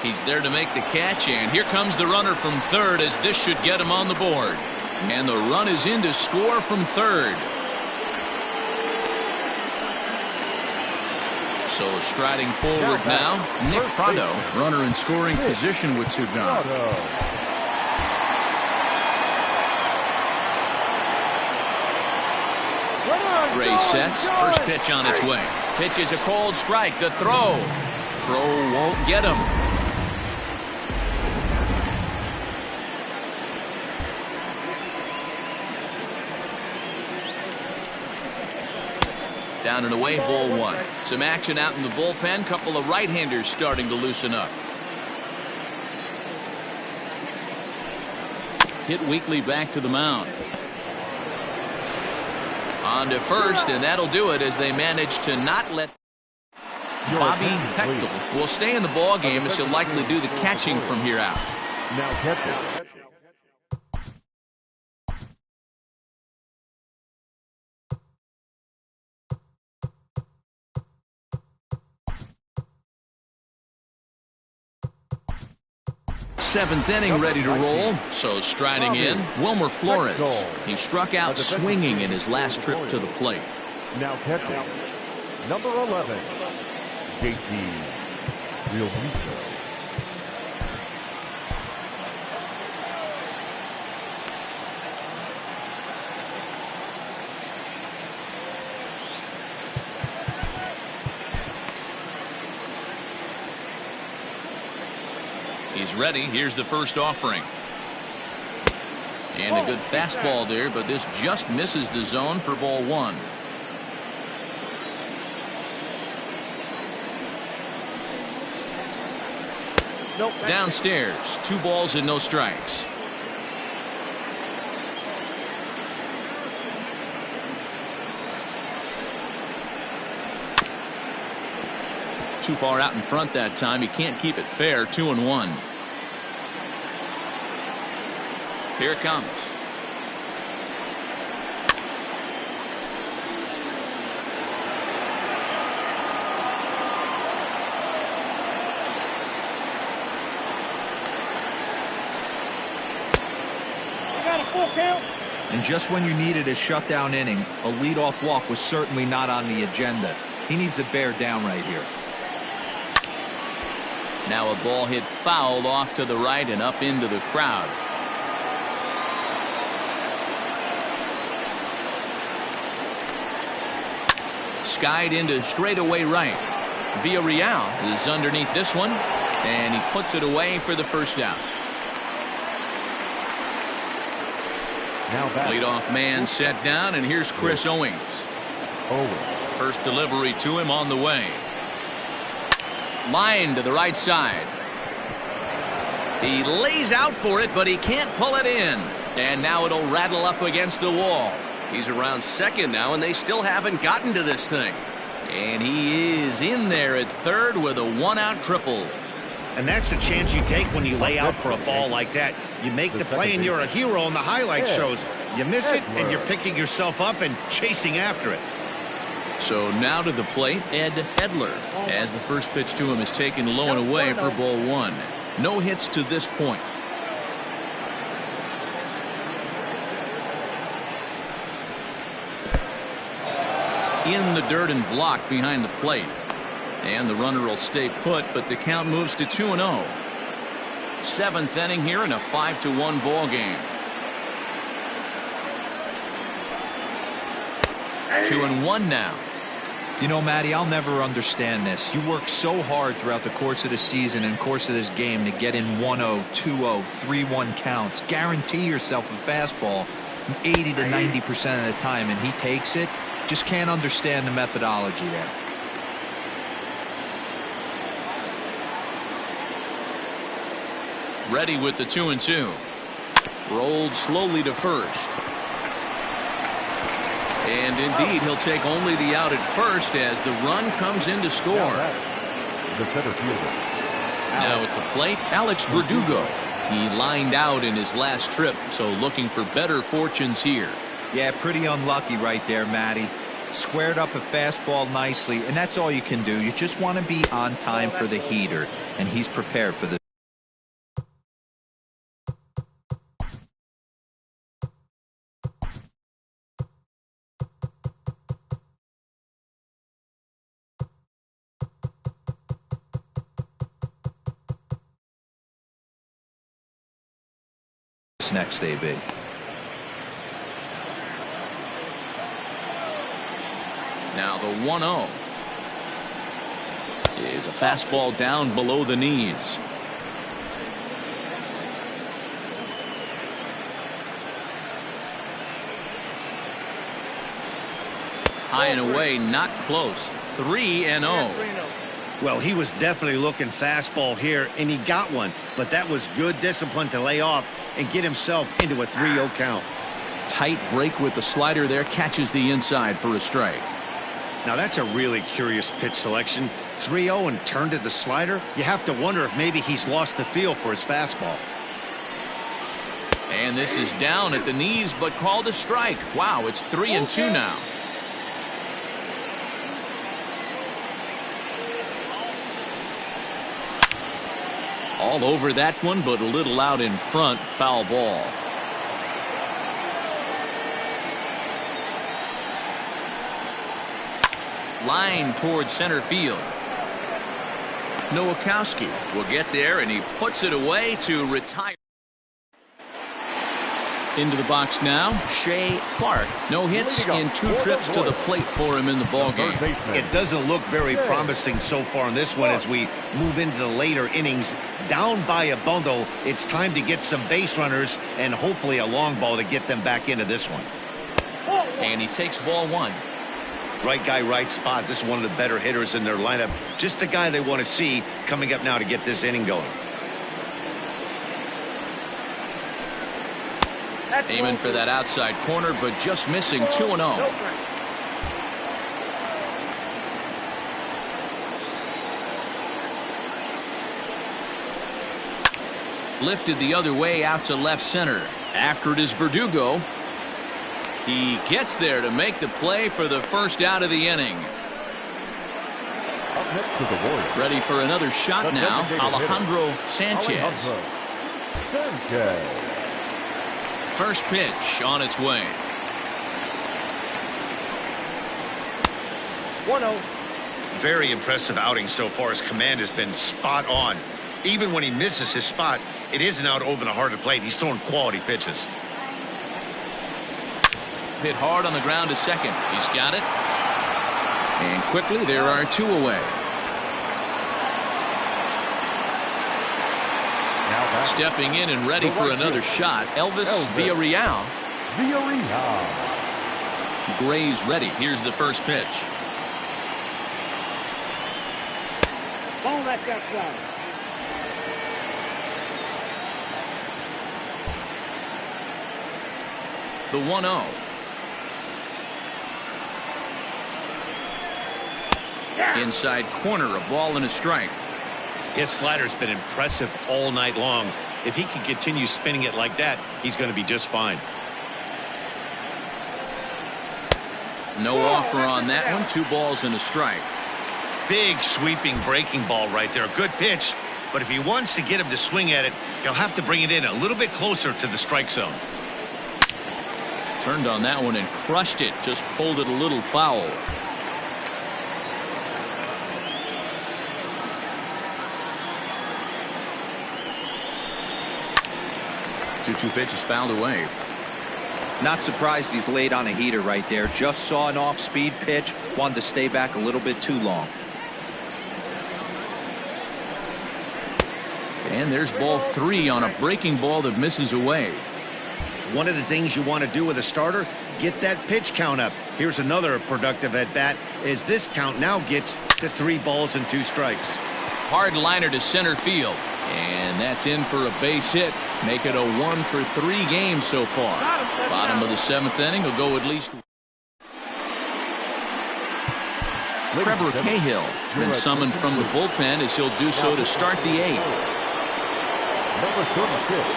He's there to make the catch, and here comes the runner from third, as this should get him on the board. And the run is in to score from third. So striding forward now, Nick Prado, runner in scoring position with two gone. Ray sets, first pitch on its way. Pitch is a cold strike, the throw. Throw won't get him. Down and away, ball one. Some action out in the bullpen. Couple of right-handers starting to loosen up. Hit weakly back to the mound. On to first, and that'll do it as they manage to not let Bobby Pechtel will stay in the ball game, as he'll likely do the catching from here out. Now catching. Seventh inning ready to roll. So striding in, Wilmer Flores. He struck out swinging in his last trip to the plate. Now catching, number 11, JT Realmuto. He's ready. Here's the first offering. And a good fastball there, but this just misses the zone for ball one. Downstairs, 2 balls and no strikes. Too far out in front that time. He can't keep it fair. 2-1. Here it comes. Got a full count. And just when you needed a shutdown inning, a leadoff walk was certainly not on the agenda. He needs to bear down right here. Now a ball hit foul off to the right and up into the crowd. Skied into straightaway right. Villarreal is underneath this one, and he puts it away for the first out. Now back. Leadoff man set down, and here's Chris Owings. First delivery to him on the way. Line to the right side. He lays out for it, but he can't pull it in. And now it'll rattle up against the wall. He's around second now, and they still haven't gotten to this thing. And he is in there at third with a one-out triple. And that's the chance you take when you lay out for a ball like that. You make the play and you're a hero on the highlight shows. You miss it and you're picking yourself up and chasing after it. So now to the plate, Ed Edler, as the first pitch to him is taken low and away for ball one. No hits to this point. In the dirt and blocked behind the plate. And the runner will stay put, but the count moves to 2-0. Seventh inning here in a 5-1 ball game. 2-1 now. You know, Matty, I'll never understand this. You work so hard throughout the course of the season and course of this game to get in 1-0, 2-0, 3-1 counts. Guarantee yourself a fastball 80 to 90% of the time, and he takes it. Just can't understand the methodology there. Ready with the 2-2. Rolled slowly to first. And indeed, he'll take only the out at first as the run comes in to score. The center fielder. Now at the plate, Alex Verdugo. He lined out in his last trip, so looking for better fortunes here. Yeah, pretty unlucky right there, Matty. Squared up a fastball nicely, and that's all you can do. You just want to be on time for the heater, and he's prepared for the next AB. Now the 1-0 is a fastball down below the knees. High and away, not close. 3-0. Well, he was definitely looking fastball here, and he got one. But that was good discipline to lay off and get himself into a 3-0 count. Tight break with the slider there, catches the inside for a strike. Now that's a really curious pitch selection. 3-0 and turned to the slider. You have to wonder if maybe he's lost the feel for his fastball. And this is down at the knees, but called a strike. Wow, it's 3-2 now. All over that one, but a little out in front. Foul ball. Line towards center field. Nowakowski will get there, and he puts it away to retire. Into the box now, Shea Clark. No hits in 2 trips to the plate for him in the ballgame. It doesn't look very promising so far in this one as we move into the later innings. Down by a bundle, it's time to get some base runners and hopefully a long ball to get them back into this one. And he takes ball one. Right guy, right spot. This is one of the better hitters in their lineup. Just the guy they want to see coming up now to get this inning going. Aiming for that outside corner, but just missing. 2-0. Lifted the other way out to left center. After it is Verdugo. He gets there to make the play for the first out of the inning. Up next to the Warriors. Ready for another shot now, Alejandro Sanchez. First pitch on its way. 1-0. Very impressive outing so far. His command has been spot on. Even when he misses his spot, it isn't out over the heart of the plate. He's throwing quality pitches. Hit hard on the ground to second. He's got it. And quickly there are 2 away. Stepping in and ready for another shot, Elvis Villarreal. the arena. Gray's ready. Here's the first pitch. Ball that's outside. The 1-0. Inside corner, a ball and a strike. His slider's been impressive all night long. If he can continue spinning it like that, he's going to be just fine. No offer on that one. 2 balls and a strike. Big sweeping breaking ball right there. Good pitch. But if he wants to get him to swing at it, he'll have to bring it in a little bit closer to the strike zone. Turned on that one and crushed it. Just pulled it a little foul. 2-2 pitch is fouled away. Not surprised he's laid on a heater right there. Just saw an off-speed pitch. Wanted to stay back a little bit too long. And there's ball 3 on a breaking ball that misses away. One of the things you want to do with a starter, get that pitch count up. Here's another productive at-bat as this count now gets to 3 balls and 2 strikes. Hard liner to center field. And that's in for a base hit. Make it a 1 for 3 games so far. Bottom of the 7th inning will go at least. Trevor Cahill has been summoned from the bullpen as he'll do so to start the 8th.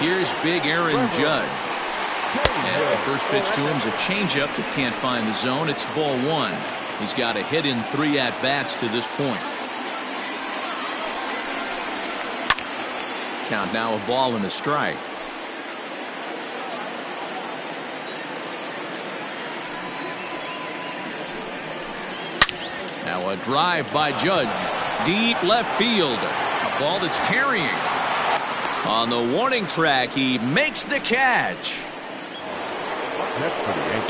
Here's big Aaron Judge. As the first pitch to him is a changeup that can't find the zone. It's ball 1. He's got a hit in 3 at-bats to this point. Count now a ball and a strike. Now a drive by Judge. Deep left field. A ball that's carrying. On the warning track, he makes the catch.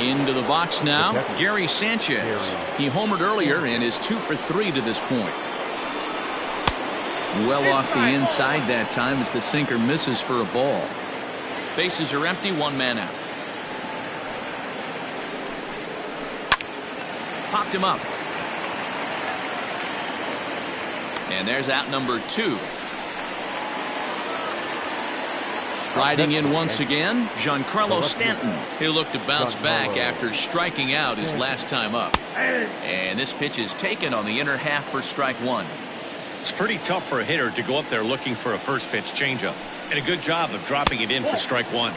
Into the box now, Gary Sanchez. He homered earlier and is 2 for 3 to this point. Well off the inside that time as the sinker misses for a ball. Bases are empty, 1 man out. Popped him up. And there's out number 2. Riding in once again, Giancarlo Stanton. He'll look to bounce back after striking out his last time up. And this pitch is taken on the inner half for strike 1. It's pretty tough for a hitter to go up there looking for a first pitch changeup. And a good job of dropping it in for strike 1.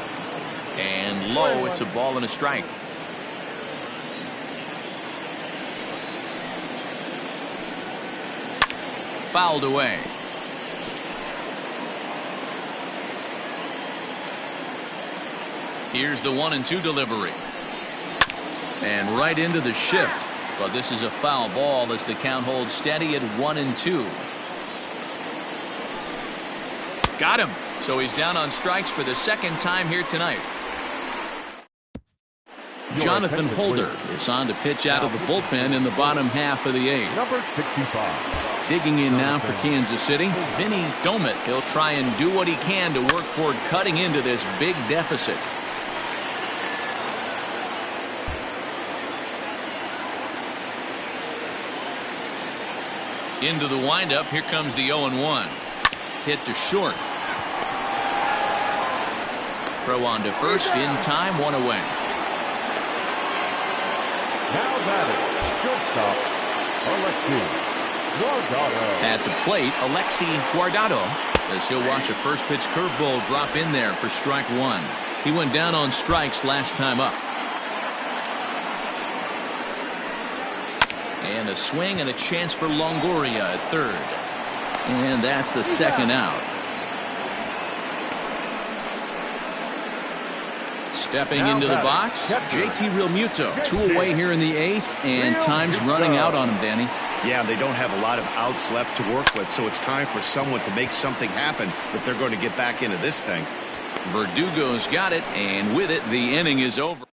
And low, it's a ball and a strike. Fouled away. Here's the 1-2 delivery. And right into the shift. But this is a foul ball as the count holds steady at 1-2. Got him. So he's down on strikes for the 2nd time here tonight. Jonathan Holder is on to pitch out of the bullpen in the bottom half of the 8th. Number 65. Digging in now for Kansas City, Vinny Domit. He'll try and do what he can to work toward cutting into this big deficit. Into the windup. Here comes the 0-1. Hit to short. Throw on to first in time, 1 away. Now batting, shortstop, Alexi Guardado. At the plate, Alexi Guardado, as he'll watch a first pitch curveball drop in there for strike 1. He went down on strikes last time up. And a swing and a chance for Longoria at 3rd. And that's the 2nd out. Stepping into the box, JT Realmuto. 2 away here in the 8th, and time's running out on him, Danny. Yeah, they don't have a lot of outs left to work with, so it's time for someone to make something happen if they're going to get back into this thing. Verdugo's got it, and with it, the inning is over.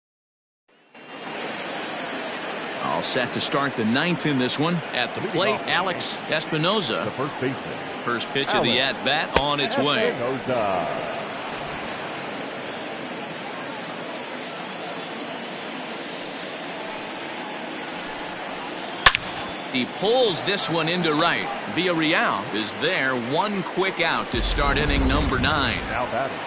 All set to start the 9th in this one. At the plate, Alex Espinoza. The first baseman. First pitch of the at-bat on its way. He pulls this one into right. Villarreal is there. One quick out to start inning number 9. Now batting.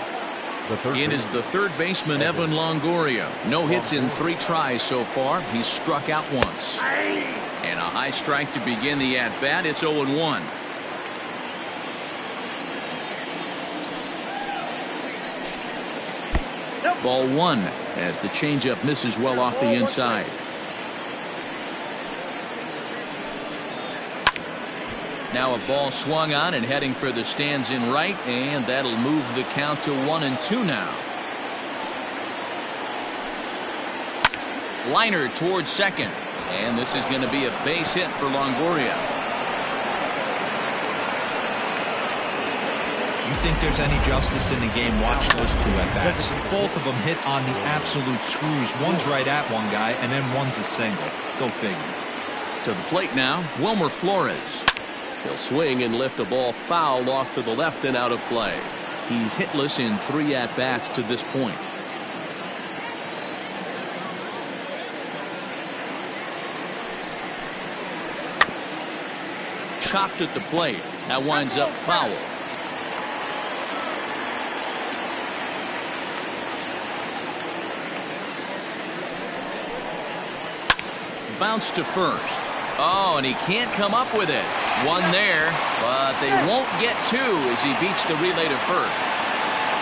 The third In is the third baseman, Evan Longoria. No hits in 3 tries so far. He's struck out once. And a high strike to begin the at-bat. It's 0-1. Ball 1 as the changeup misses well off the inside. Now a ball swung on and heading for the stands in right, and that'll move the count to 1-2 now. Liner towards second, and this is going to be a base hit for Longoria. You think there's any justice in the game? Watch those 2 at-bats. Both of them hit on the absolute screws. One's right at one guy, and then one's a single. Go figure. To the plate now, Wilmer Flores. He'll swing and lift a ball foul off to the left and out of play. He's hitless in 3 at-bats to this point. Chopped at the plate. That winds up foul. Bounce to first. Oh, and he can't come up with it. One there, but they won't get 2 as he beats the relay to first.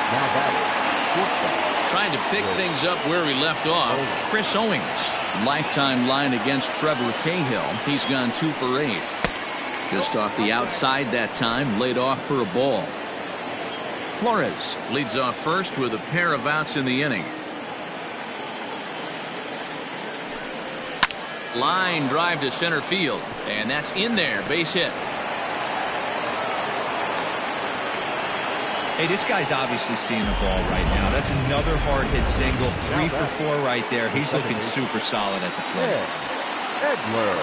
Now batting. Trying to pick things up where he left off, Chris Owings. Lifetime line against Trevor Cahill. He's gone 2 for 8. Just off the outside that time, laid off for a ball. Flores leads off first with a pair of outs in the inning. Line drive to center field, and that's in there. Base hit. Hey, this guy's obviously seeing the ball right now. That's another hard hit single. 3 for 4 right there. He's looking super solid at the plate. Edler.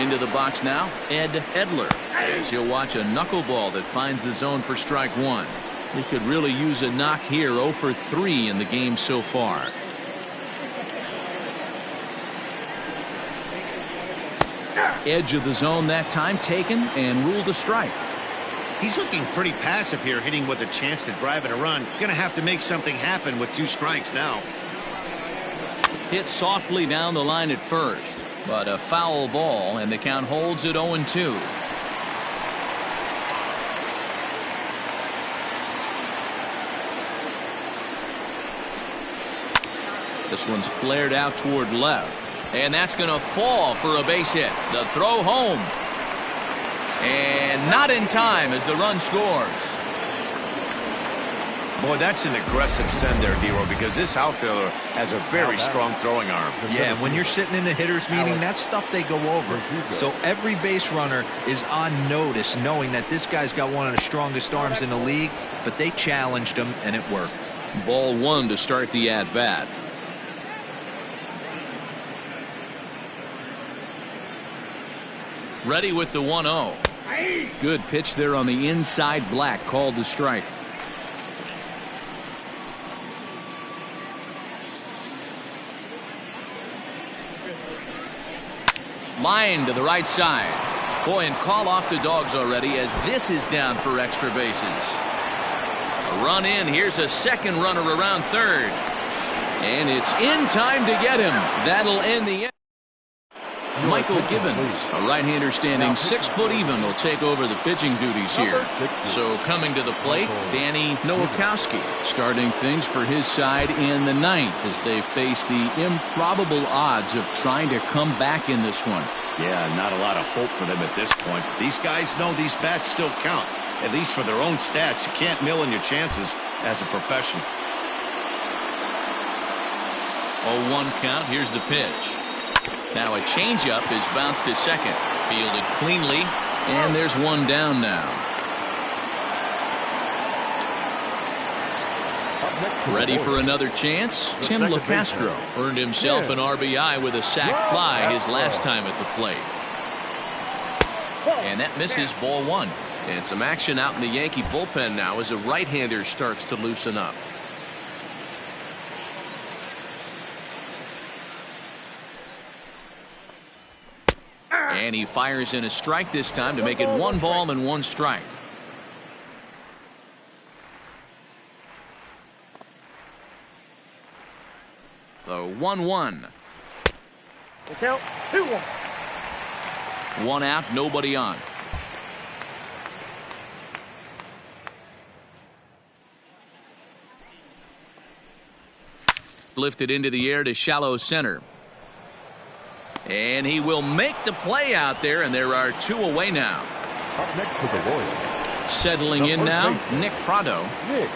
Into the box now, Ed Edler, as he'll watch a knuckleball that finds the zone for strike 1. He could really use a knock here. 0 for 3 in the game so far. Edge of the zone that time taken and ruled a strike. He's looking pretty passive here, hitting with a chance to drive in a run. Gonna have to make something happen with 2 strikes now. Hit softly down the line at first, but a foul ball, and the count holds at 0-2. This one's flared out toward left. And that's going to fall for a base hit. The throw home. And not in time as the run scores. Boy, that's an aggressive send there, Dero, because this outfielder has a very strong throwing arm. Yeah, when you're sitting in a hitter's meeting, that's stuff they go over. So every base runner is on notice, knowing that this guy's got one of the strongest arms in the league, but they challenged him, and it worked. Ball 1 to start the at-bat. Ready with the 1-0. Good pitch there on the inside. Black called the strike. Line to the right side. Boy, and call off the dogs already as this is down for extra bases. A run in. Here's a second runner around third. And it's in time to get him. That'll end the inning. Michael Givens, a right-hander standing 6 foot even, will take over the pitching duties here. So coming to the plate, Danny Nowakowski, starting things for his side in the 9th as they face the improbable odds of trying to come back in this one. Yeah, not a lot of hope for them at this point. These guys know these bats still count, at least for their own stats. You can't mill in your chances as a profession. 0-1 count. Here's the pitch. Now a changeup is bounced to second. Fielded cleanly, and there's one down now. Ready for another chance? Tim LaCastro earned himself an RBI with a sac fly his last time at the plate. And that misses. Ball 1. And some action out in the Yankee bullpen now as a right-hander starts to loosen up. And he fires in a strike this time to make it 1 ball and 1 strike. The 1-1. Count 2-1. 1 out, nobody on. Lifted into the air to shallow center. And he will make the play out there, and there are 2 away now. Up next to the Royals. Settling in now, Nick Prado. Nick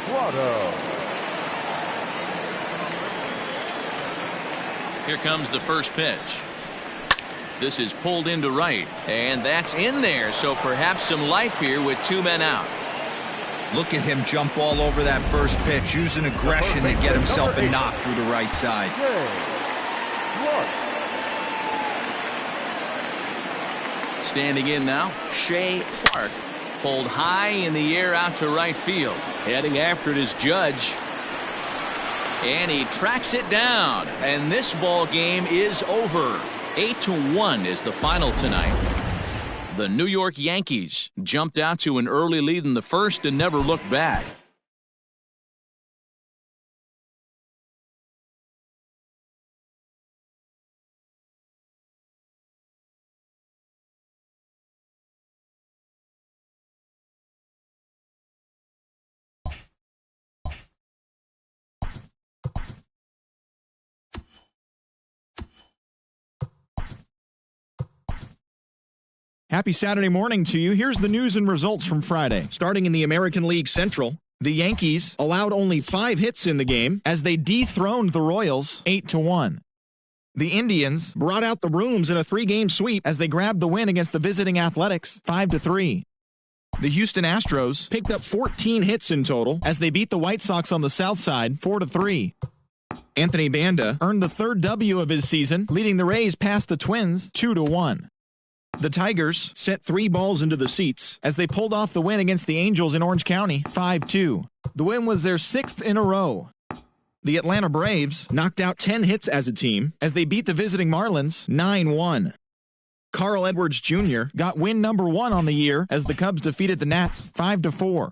Prado. Here comes the first pitch. This is pulled into right, and that's in there, so perhaps some life here with 2 men out. Look at him jump all over that first pitch, using aggression to get himself a knock through the right side. Standing in now, Shea Clark. Pulled high in the air out to right field. Heading after it is Judge. And he tracks it down. And this ball game is over. 8-1 is the final tonight. The New York Yankees jumped out to an early lead in the first and never looked back. Happy Saturday morning to you. Here's the news and results from Friday. Starting in the American League Central, the Yankees allowed only 5 hits in the game as they dethroned the Royals 8-1. The Indians brought out the rooms in a 3-game sweep as they grabbed the win against the visiting Athletics 5-3. The Houston Astros picked up 14 hits in total as they beat the White Sox on the South Side 4-3. Anthony Banda earned the 3rd W of his season, leading the Rays past the Twins 2-1. The Tigers sent 3 balls into the seats as they pulled off the win against the Angels in Orange County 5-2. The win was their 6th in a row. The Atlanta Braves knocked out 10 hits as a team as they beat the visiting Marlins 9-1. Carl Edwards Jr. got win number 1 on the year as the Cubs defeated the Nats 5-4.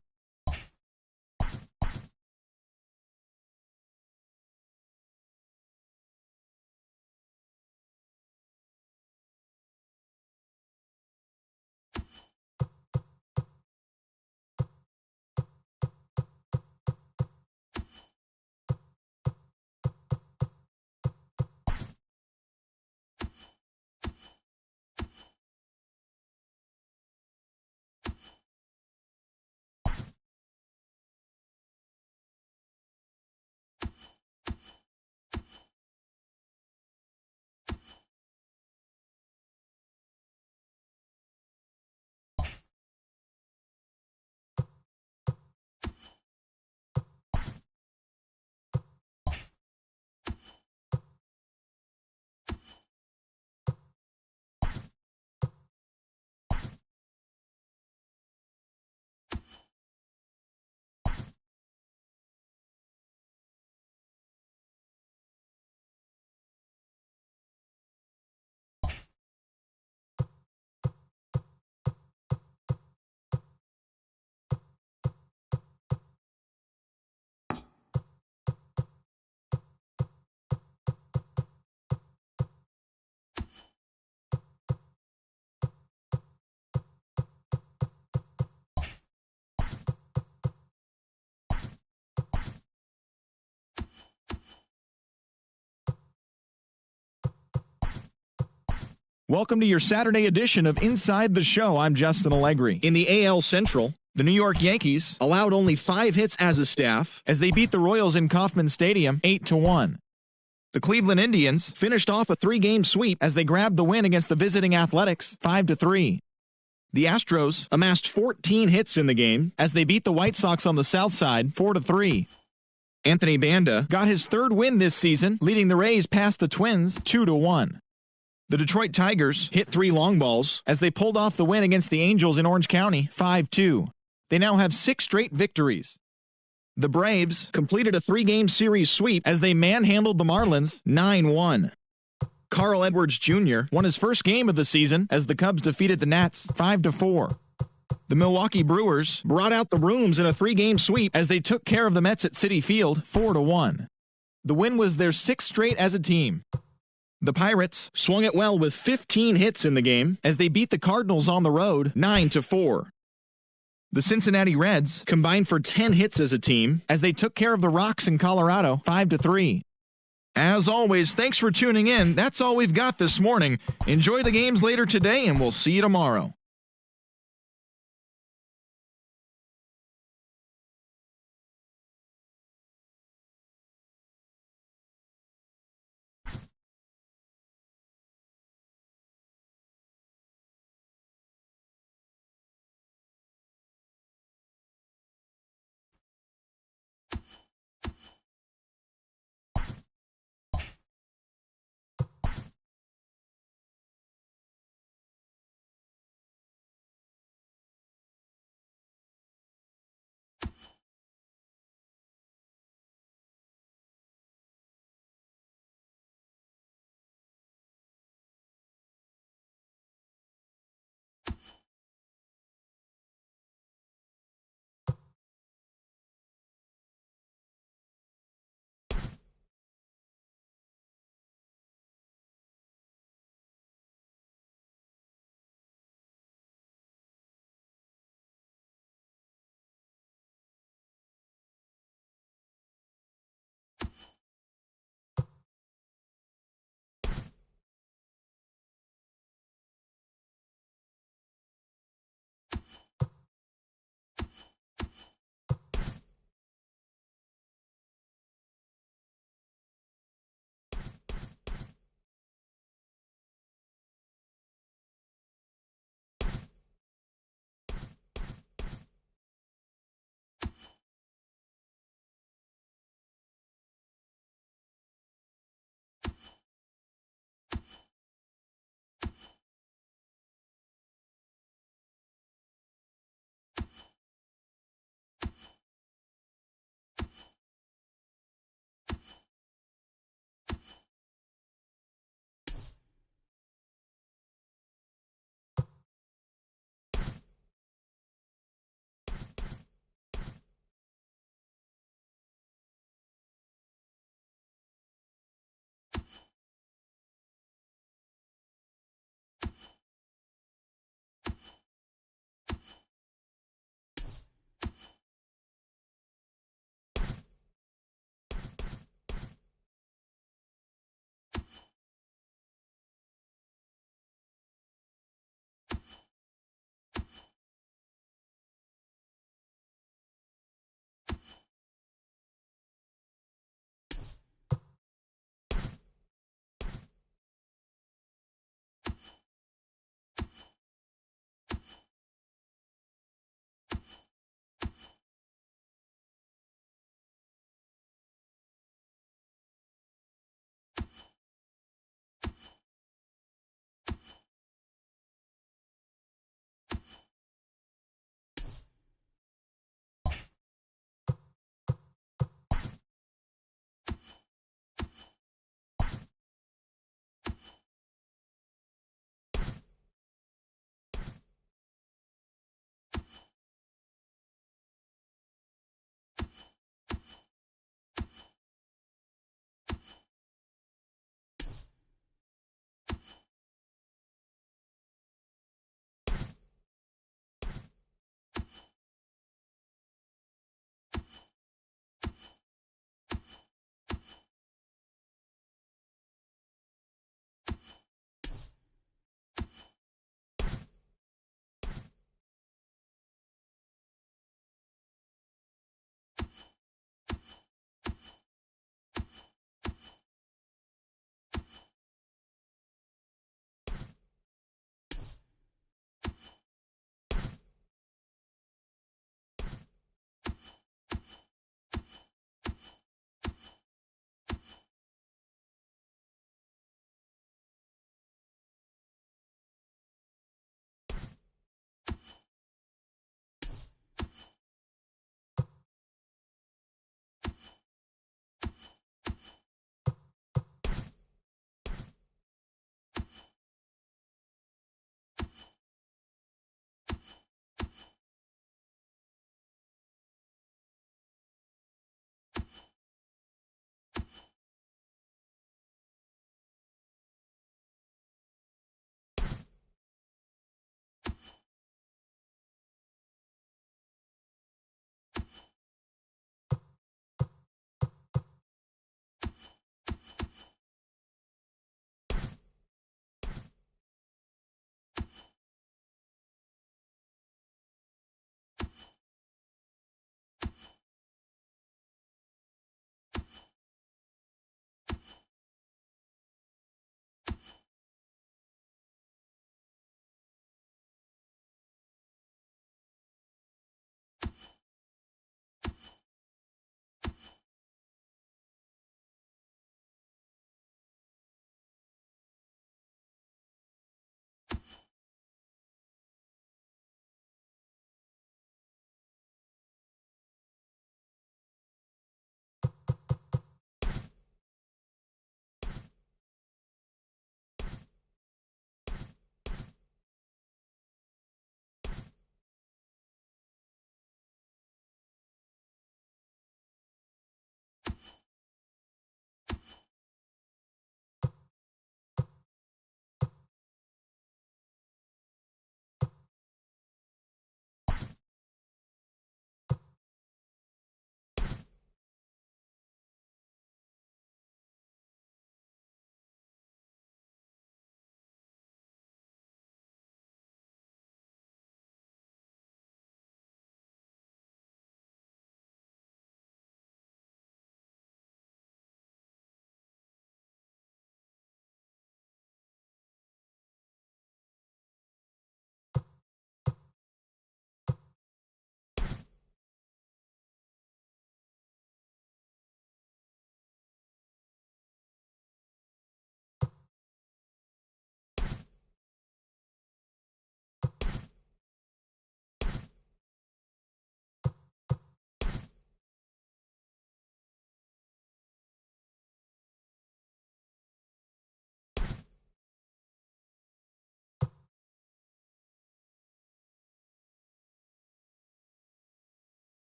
Welcome to your Saturday edition of Inside the Show. I'm Justin Allegri. In the AL Central, the New York Yankees allowed only 5 hits as a staff as they beat the Royals in Kauffman Stadium 8-1. The Cleveland Indians finished off a 3-game sweep as they grabbed the win against the visiting Athletics 5-3. The Astros amassed 14 hits in the game as they beat the White Sox on the South Side 4-3. Anthony Banda got his 3rd win this season, leading the Rays past the Twins 2-1. The Detroit Tigers hit 3 long balls as they pulled off the win against the Angels in Orange County 5-2. They now have 6 straight victories. The Braves completed a 3-game series sweep as they manhandled the Marlins 9-1. Carl Edwards Jr. won his first game of the season as the Cubs defeated the Nats 5-4. The Milwaukee Brewers brought out the rooms in a 3-game sweep as they took care of the Mets at Citi Field 4-1. The win was their 6th straight as a team. The Pirates swung it well with 15 hits in the game as they beat the Cardinals on the road 9-4. The Cincinnati Reds combined for 10 hits as a team as they took care of the Rocks in Colorado 5-3. As always, thanks for tuning in. That's all we've got this morning. Enjoy the games later today, and we'll see you tomorrow.